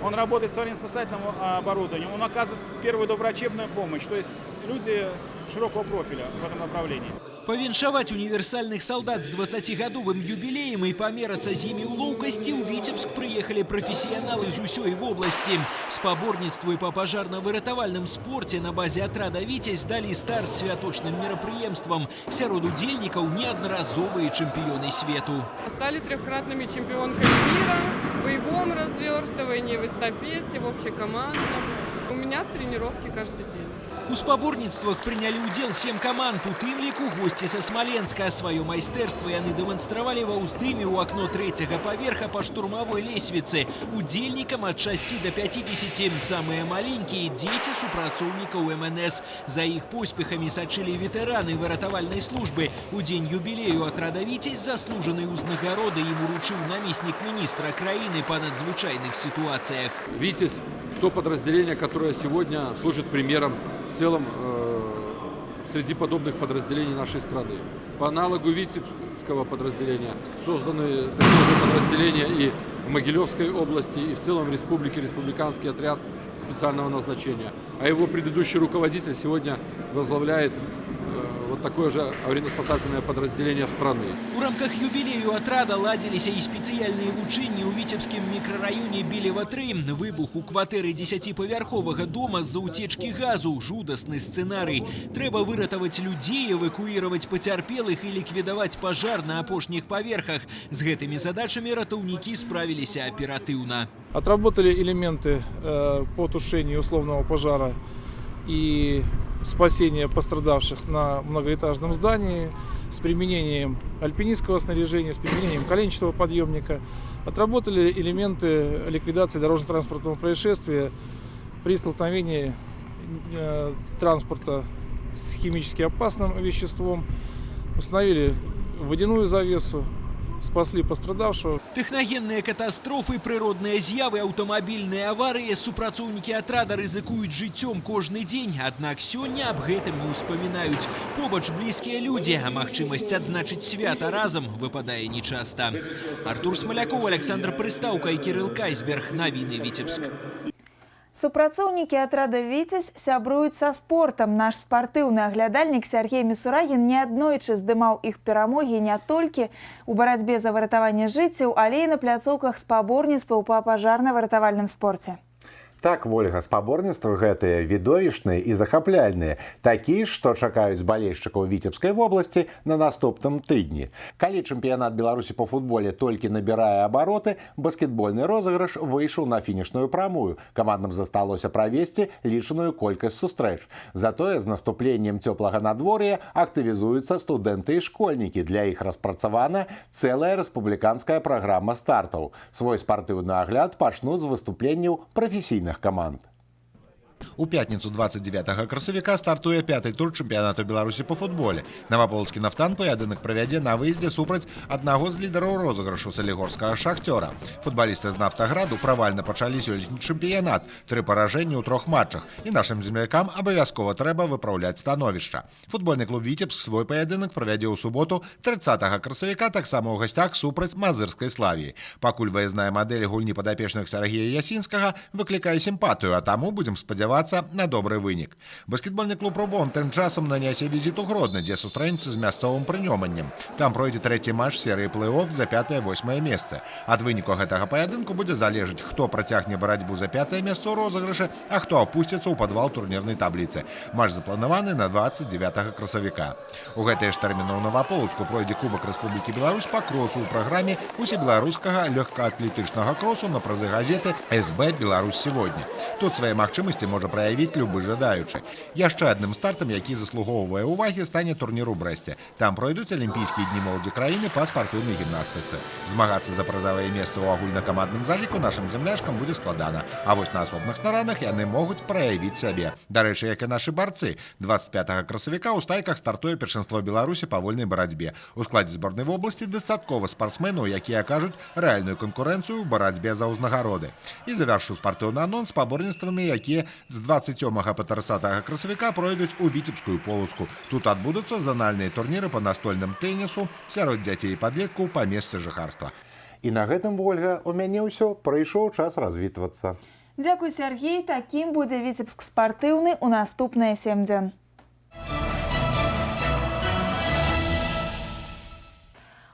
Он работает с аварийно-спасательным оборудованием, он оказывает первую доброврачебную помощь. То есть люди широкого профиля в этом направлении. Павіншаваць універсальных салдат з 20-гадовым юбілеем і памерацца з імі ў лоўкасці ў Віцебск прыехалі прафесіяналы з усёй вобласці. Спаборніцтву па пажарна-выратавальным спорце на базе атрада «Віцязь» далі старт святочным мерапрыемствам. Сярод удзельнікаў неаднаразовыя чэмпіёны свету. Стали трехкратными чемпионками мира в боевом развертывании, в эстафете, в общекомандном. У меня тренировки каждый день. У спаборніцтвах прынялі ўдзел 7 каманд, у тым ліку госці са Смаленска. Сваё майстэрства яны дэманстравалі ва ўздыме ў акно 3-го паверха па штурмавой лесвіцы. Удзельнікам ад 6 до 50, самыя маленькія дзеці супрацоўнікаў МНС. За іх поспехамі сачылі ветэраны выратавальнай службы. У дзень юбілею атрада «Віцязь» заслужаны ўзнагароды ім уручыў намеснік міністра краіны па надзвычайных сітуацыях. «Витязь» – то подразделение, которое сегодня служит примером в целом среди подобных подразделений нашей страны. По аналогу Витебского подразделения созданы такие же подразделения и в Могилевской области, и в целом в республике республиканский отряд специального назначения. А его предыдущий руководитель сегодня возглавляет вот такое же аварийно-спасательное подразделение страны. У рамках юбілею атрада ладзіліся і спецыяльныя вучэнні ў віцебскім мікрараёне Белева-3. Выбух у кватэры 10-павярховага дома з-за уцечкі газу. Жудасны сцэнарый. Трэба выратаваць людзей, эвакуіраваць пацярпелых і ліквідаваць пажар на апошніх паверхах. З гэтымі задачамі ратаўнікі справіліся аператыўна. Отработали элементы по тушению условного пожара и спасения пострадавших на многоэтажном здании с применением альпинистского снаряжения, с применением коленчатого подъемника. Отработали элементы ликвидации дорожно-транспортного происшествия при столкновении транспорта с химически опасным веществом. Установили водяную завесу, спасли пострадавшего. Тэхнагенныя катастрофы, прыродныя з'явы, аўтамабільныя аварыі, супрацоўнікі атрада рызыкуюць жыццём кожны дзень. Аднак сёння аб гэтым не ўспамінаюць. Побач блізкія людзі, а магчымасць адзначыць свята разам выпадае нечаста. Артур Смаляков, Александр Прыстаўка і Кірыл Кайсберг. Навіны Віцебск. Супрацоўнікі атрада «Віцязь» сябруюць са спортам. Наш спартыўны аглядальнік Сергей Місурагін неаднойчы здымаў іх перамогі не толькі у барацьбе за выратаванне жыццяў, але і на пляцоўках спаборніцтваў па пажарна-выратавальным спорце. Так, Вольга, спаборніцтвы гэтыя відовішныя і захапляльныя, такія, што чакаюць балельшчыкаў Віцебскай вобласці на наступным тыдні. Калі чэмпіянат Беларусі па футболе толькі набірае абароты, баскетбольны розыгрыш выйшаў на фінішную прамую. Камандам засталося правесці лічаную колькасць сустрэч. Затое з наступленнем цёплага надвор'я актывізуюцца студэнты і школьнікі. Для іх распрацавана цэлая рэспубліканская праграма стартаў. Свой спартыўны агляд пачнуць з выступленняў прафесійных команд. У пятніцу 29 красавіка стартуе 5-й тур чэмпіянату Беларусі па футболе. Новаполацкі «Нафтан» паядынак правядзе на выездзе супраць аднаго з лідараў розыгрышу салігорскага «Шахцёра». Футбалісты з «Нафтаграду» правальна пачалі сёлетні чэмпіянат, 3 паражэнні ў 3 матчах, і нашым землякам абавязкова трэба выпраўляць становішча. Футбольны клуб «Віцебск» свой паядынак правядзе ў суботу 30 красавіка таксама ў гасцях супраць мазырскай «Славіі». Пакуль выязная мадэль гульні падапечных Сергея Ясінскага выклікае сімпатыю, а таму будзем спадзявацца на добрый вынік. Баскетбольны клуб «Рубон» тым часам нанясе візіт у Гродно, дзе сустрэнецца з мясцовым прынёманнем. Там пройдзе 3-й матч серыі плэй-офф за 5-8 месца. Ад выніку гэтага паядынку будзе залежыць, хто працягне барацьбу за 5-е месца ў розыгрышы, а хто апусціцца ў падвал турнірнай табліцы. Матч запланаваны на 29 красавіка. У гэтыя ж тэрміны ў Новаполацку пройдзе Кубак Рэспублікі Беларусь па кросу ў праграме усебеларускага лёгкаатлетычнага кросу на прызы газеты «СБ Беларусь сегодня». Тут свае магчымасці можа праявіць любы жадаючы. Яшчэ адным стартам, які заслугоўвае ўвагі, стане турнір у Брэсце. Там пройдуць алімпійскія дні моладзі краіны па спартыўнай гімнастыцы. Змагацца за прызавыя месцы ў агульнакамандным заліку нашым землячкам будзе складана. А вось на асобных старанах яны могуць праявіць сябе. Дарэчы, як і нашы барцы. 25 красавіка ў стайках стартуе першынство Беларусі па вольнай барацьбе. У складзе зборнай вобласці дастаткова спартсменаў, якія акажуць рэальную канкурэнцыю ў барацьбе за ўзнагароды. І завяршу спартыўны анонс спаборніцтвамі, якія з 27 па 30 красавіка пройдуць у Віцебскую Полацку. Тут адбудуцца занальныя турніры па настольным тэнісу сярод дзяцей і падлеткаў па месцы жыхарства. І на гэтым, Вольга, у мяне ўсё, прыйшоў час развітвацца. Дзякуй, Сергей. Такім будзе Віцебск спартыўны ў наступныя 7 дзён.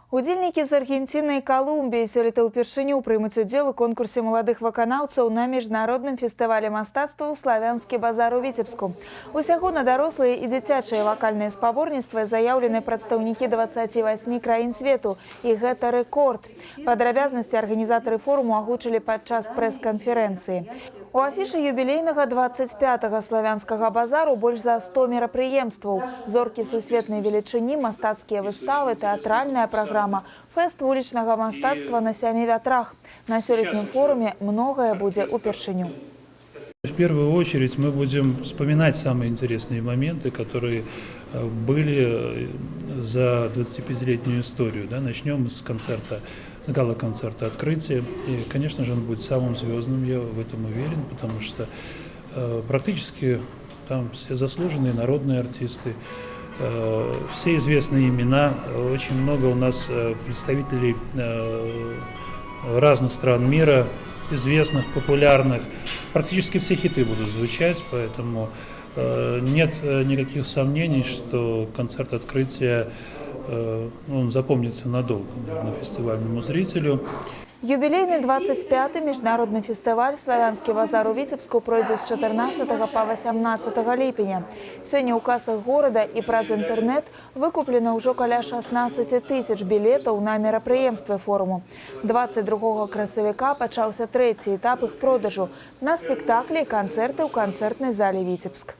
Удзельнікі з Аргенціны і Калумбіі сёлета ўпершыню прымуць удзел у конкурсе маладых выканаўцаў на міжнародным фестывале мастацтва «Славянскі базар» у Віцебску. Усяго на дарослыя і дзіцячыя вакальныя спаборніцтвы заяўлены прадстаўнікі 28 краін свету, і гэта рэкорд. Падрабязнасці арганізатары форуму агучылі падчас прэс-канферэнцыі. У афішы юбілейнага 25-го славянскага базару больш за 100 мерапрыемстваў, зоркі сусветнай велічыні, мастацкія выставы, тэатральная праграма, фэст вулічнага мастацтва на 7 вятрах. На сёлетнім форуме многае будзе упершыню. В первую очередь мы будем вспоминать самые интересные моменты, которые были за 25-летнюю историю. Да? Начнем с концерта, с гала-концерта открытия. И, конечно же, он будет самым звездным, я в этом уверен, потому что практически там все заслуженные народные артисты, все известные имена, очень много у нас представителей разных стран мира, известных, популярных. Практически все хиты будут звучать, поэтому нет никаких сомнений, что концерт открытия он запомнится надолго на фестивальному зрителю. Юбілейны 25-й міжнародны фестываль «Славянскі базар» у Віцебску пройдзе з 14 па 18 ліпеня. Сёння ў касах горада і праз інтэрнэт выкуплена ўжо каля 16 000 білетаў на мерапрыемствы форуму. 22 красавіка пачаўся 3-й этап іх продажу на спектаклі і канцэрты ў канцэртнай зале «Віцебск».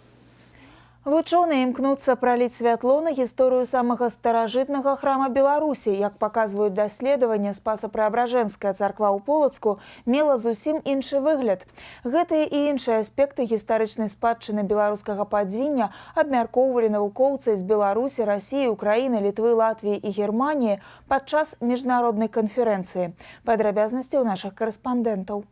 Вучоныя імкнуцца праліць святло на гісторыю самага старажытнага храма Беларусі. Як паказваюць даследаванні, Спаса-Преображэнская царква ў Полацку мела зусім іншы выгляд. Гэтыя і іншыя аспекты гістарычнай спадчыны беларускага падзвіння абмяркоўвалі навукоўцы з Беларусі, Расіі, Украіны, Літвы, Латвіі і Германіі падчас міжнароднай канферэнцыі. Падрабязнасці ў нашых карэспандэнтаў.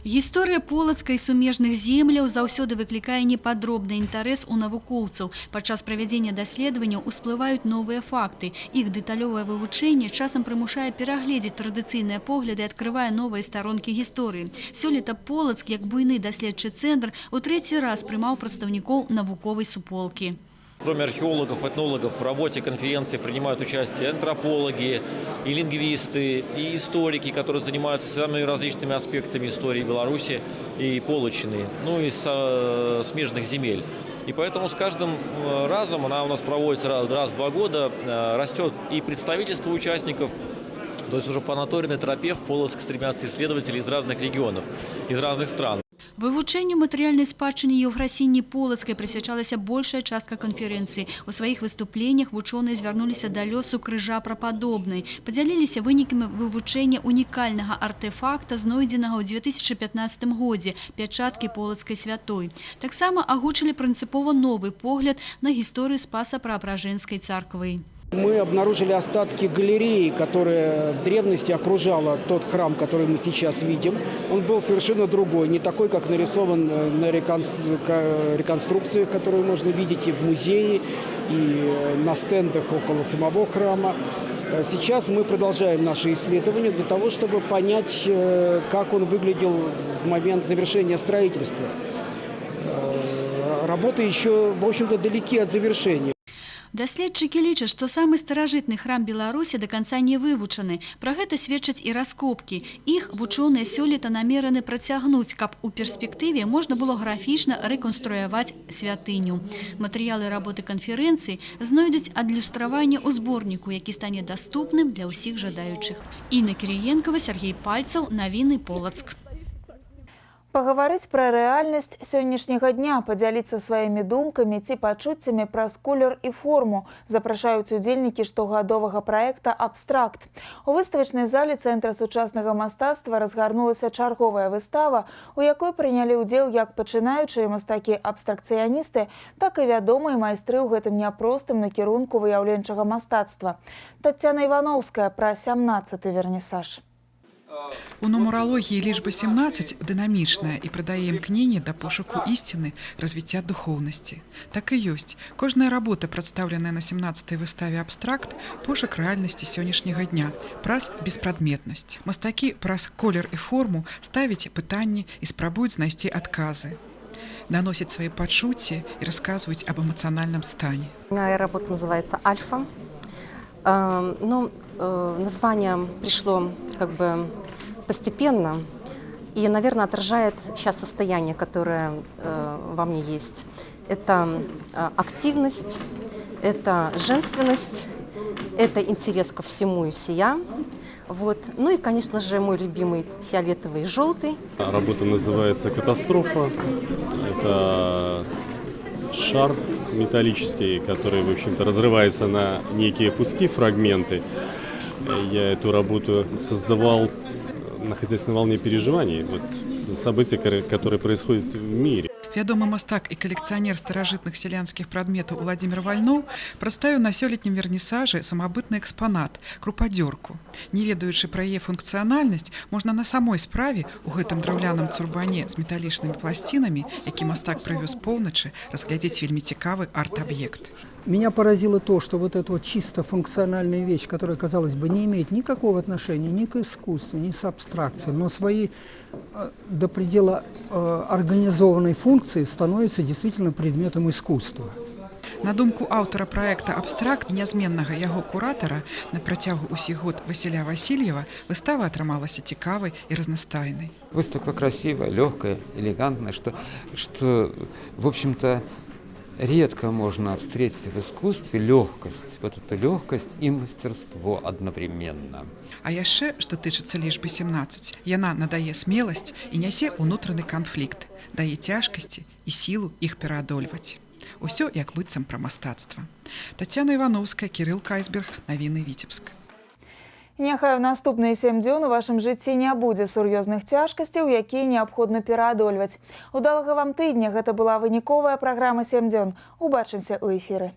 Гісторыя Полацка і сумежных земляў заўсёды выклікае непадробны інтарэс у навукоўцаў. Падчас правядзення даследаванняў усплываюць новыя факты. Іх дэталёвае вывучэнне часам прымушае перагледзець традыцыйныя погляды і адкрывае новыя старонкі гісторыі. Сёлета Полацк, як буйны даследчы цэнтр, у трэці раз прымаў прадстаўнікоў навуковай суполкі. Кроме археологов, этнологов, в работе конференции принимают участие антропологи, и лингвисты, и историки, которые занимаются самыми различными аспектами истории Беларуси и Полочины, ну и смежных земель. И поэтому с каждым разом, она у нас проводится раз в 2 года, растет и представительство участников. То есть уже по наторенной тропе в Полоцк стремятся исследователи из разных регионов, из разных стран. Вывучэнню матэрыяльнай спадчыны Еўфрасіні Полацкай прысвячалася большая частка канферэнцыі. У сваіх выступленнях вучоныя звярнуліся да лёсу крыжа прападобнай, падзяліліся вынікамі вывучэння унікальнага артэфакта, знойдзенага ў 2015 годзе, пячаткі Полацкай святой. Таксама агучылі прынцыпова новы погляд на гісторыю Спаса-Преображэнскай царквы. Мы обнаружили остатки галереи, которая в древности окружала тот храм, который мы сейчас видим. Он был совершенно другой, не такой, как нарисован на реконструкциях, которые можно видеть и в музее, и на стендах около самого храма. Сейчас мы продолжаем наши исследования для того, чтобы понять, как он выглядел в момент завершения строительства. Работы еще, в общем-то, далеки от завершения. Даследчыкі лічаць, што самы старажытны храм Беларусі да канца не вывучаны. Пра гэта сведчаць і раскопкі. Іх вучоныя сёлета намераны працягнуць, каб у перспектыве можна было графічна рэканструяваць святыню. Матэрыялы работы канферэнцыі знойдуць адлюстраванне ў зборніку, які стане даступным для ўсіх жадаючых. Інна Кірыенкава, Сергей Пальцаў, навіны Полацк. Пагаварыць пра рэальнасць сённяшняга дня, падзяліцца сваімі думкамі ці пачуццямі праз колер і форму запрашаюць удзельнікі штогадовага праекта «Абстракт». У выставачнай зале Цэнтра сучаснага мастацтва разгарнулася чарговая выстава, у якой прынялі ўдзел як пачынаючыя мастакі-абстракцыяністы, так і вядомыя майстры ў гэтым няпростым накірунку выяўленчага мастацтва. Таццяна Івановская пра 17-й вернісаж. У нумарологіі лічба 17 дынамічная і прыдае імкненне да пошуку ісціны, развіцця духоўнасці. Так і ёсць. Кожная работа, прадстаўленая на 17-й выставе «Абстракт», пошук рэальнасці сённяшняга дня праз беспрадметнасць. Мастакі праз колер і форму ставяць пытанні і спрабуюць знайсці адказы. Наносяць свае пачуцці і расказваюць аб эмацыянальным стане. Моя работа называется «Альфа». Название пришло как бы постепенно и, наверное, отражает сейчас состояние, которое во мне есть. Это активность, это женственность, это интерес ко всему и всея. Вот. Ну и, конечно же, мой любимый фиолетовый и желтый. Работа называется «Катастрофа». Это шар металлический, который, в общем-то, разрывается на некие куски, фрагменты. Я эту работу создавал, находясь на волне переживаний, события, которые происходят в мире. Вядомы мастак і калекцыянер старажытных сялянскіх прадметаў Уладзімір Вальноў прадставіў на сёлетнім вернісажы самабытны экспанат – крупадзёрку. Не ведаючы пра яе функцыянальнасць, можна на самой справе у гэтым драўляным цурбане з металічнымі пласцінамі, які мастак прывёз з поўначы, разглядзець вельмі цікавы арт-аб'ект. Меня поразило то, что вот эта вот чисто функциональная вещь, которая, казалось бы, не имеет никакого отношения ни к искусству, ни с абстракцией, но своей до предела организованной функции становится действительно предметом искусства. На думку аўтара праекта «Абстракт», нязменнага яго куратара, на працягу ўсіх год Васіля Васильева, выстава атрымалася цікавай і разнастайнай. Выставка красивая, легкая, элегантная, что в общем-то, редко можно встретить в искусстве легкость, вот эту легкость и мастерство одновременно. А яшчэ, што тычыцца лічбы 17, яна надае смеласць і нясе ўнутраны канфлікт, дае цяжкасці і сілу іх пераадольваць. Усё як быццам пра мастацтва. Тацяна Івановская, Кірыл Кайсберг, навіны Віцебск. Няхай у наступныя 7 дзён у вашым жыцці не будзе сур'ёзных цяжкасцяў, якія неабходна пераадольваць. Удалага вам тыдня, гэта была выніковая праграма 7 дзён. Убачымся ў эфіры.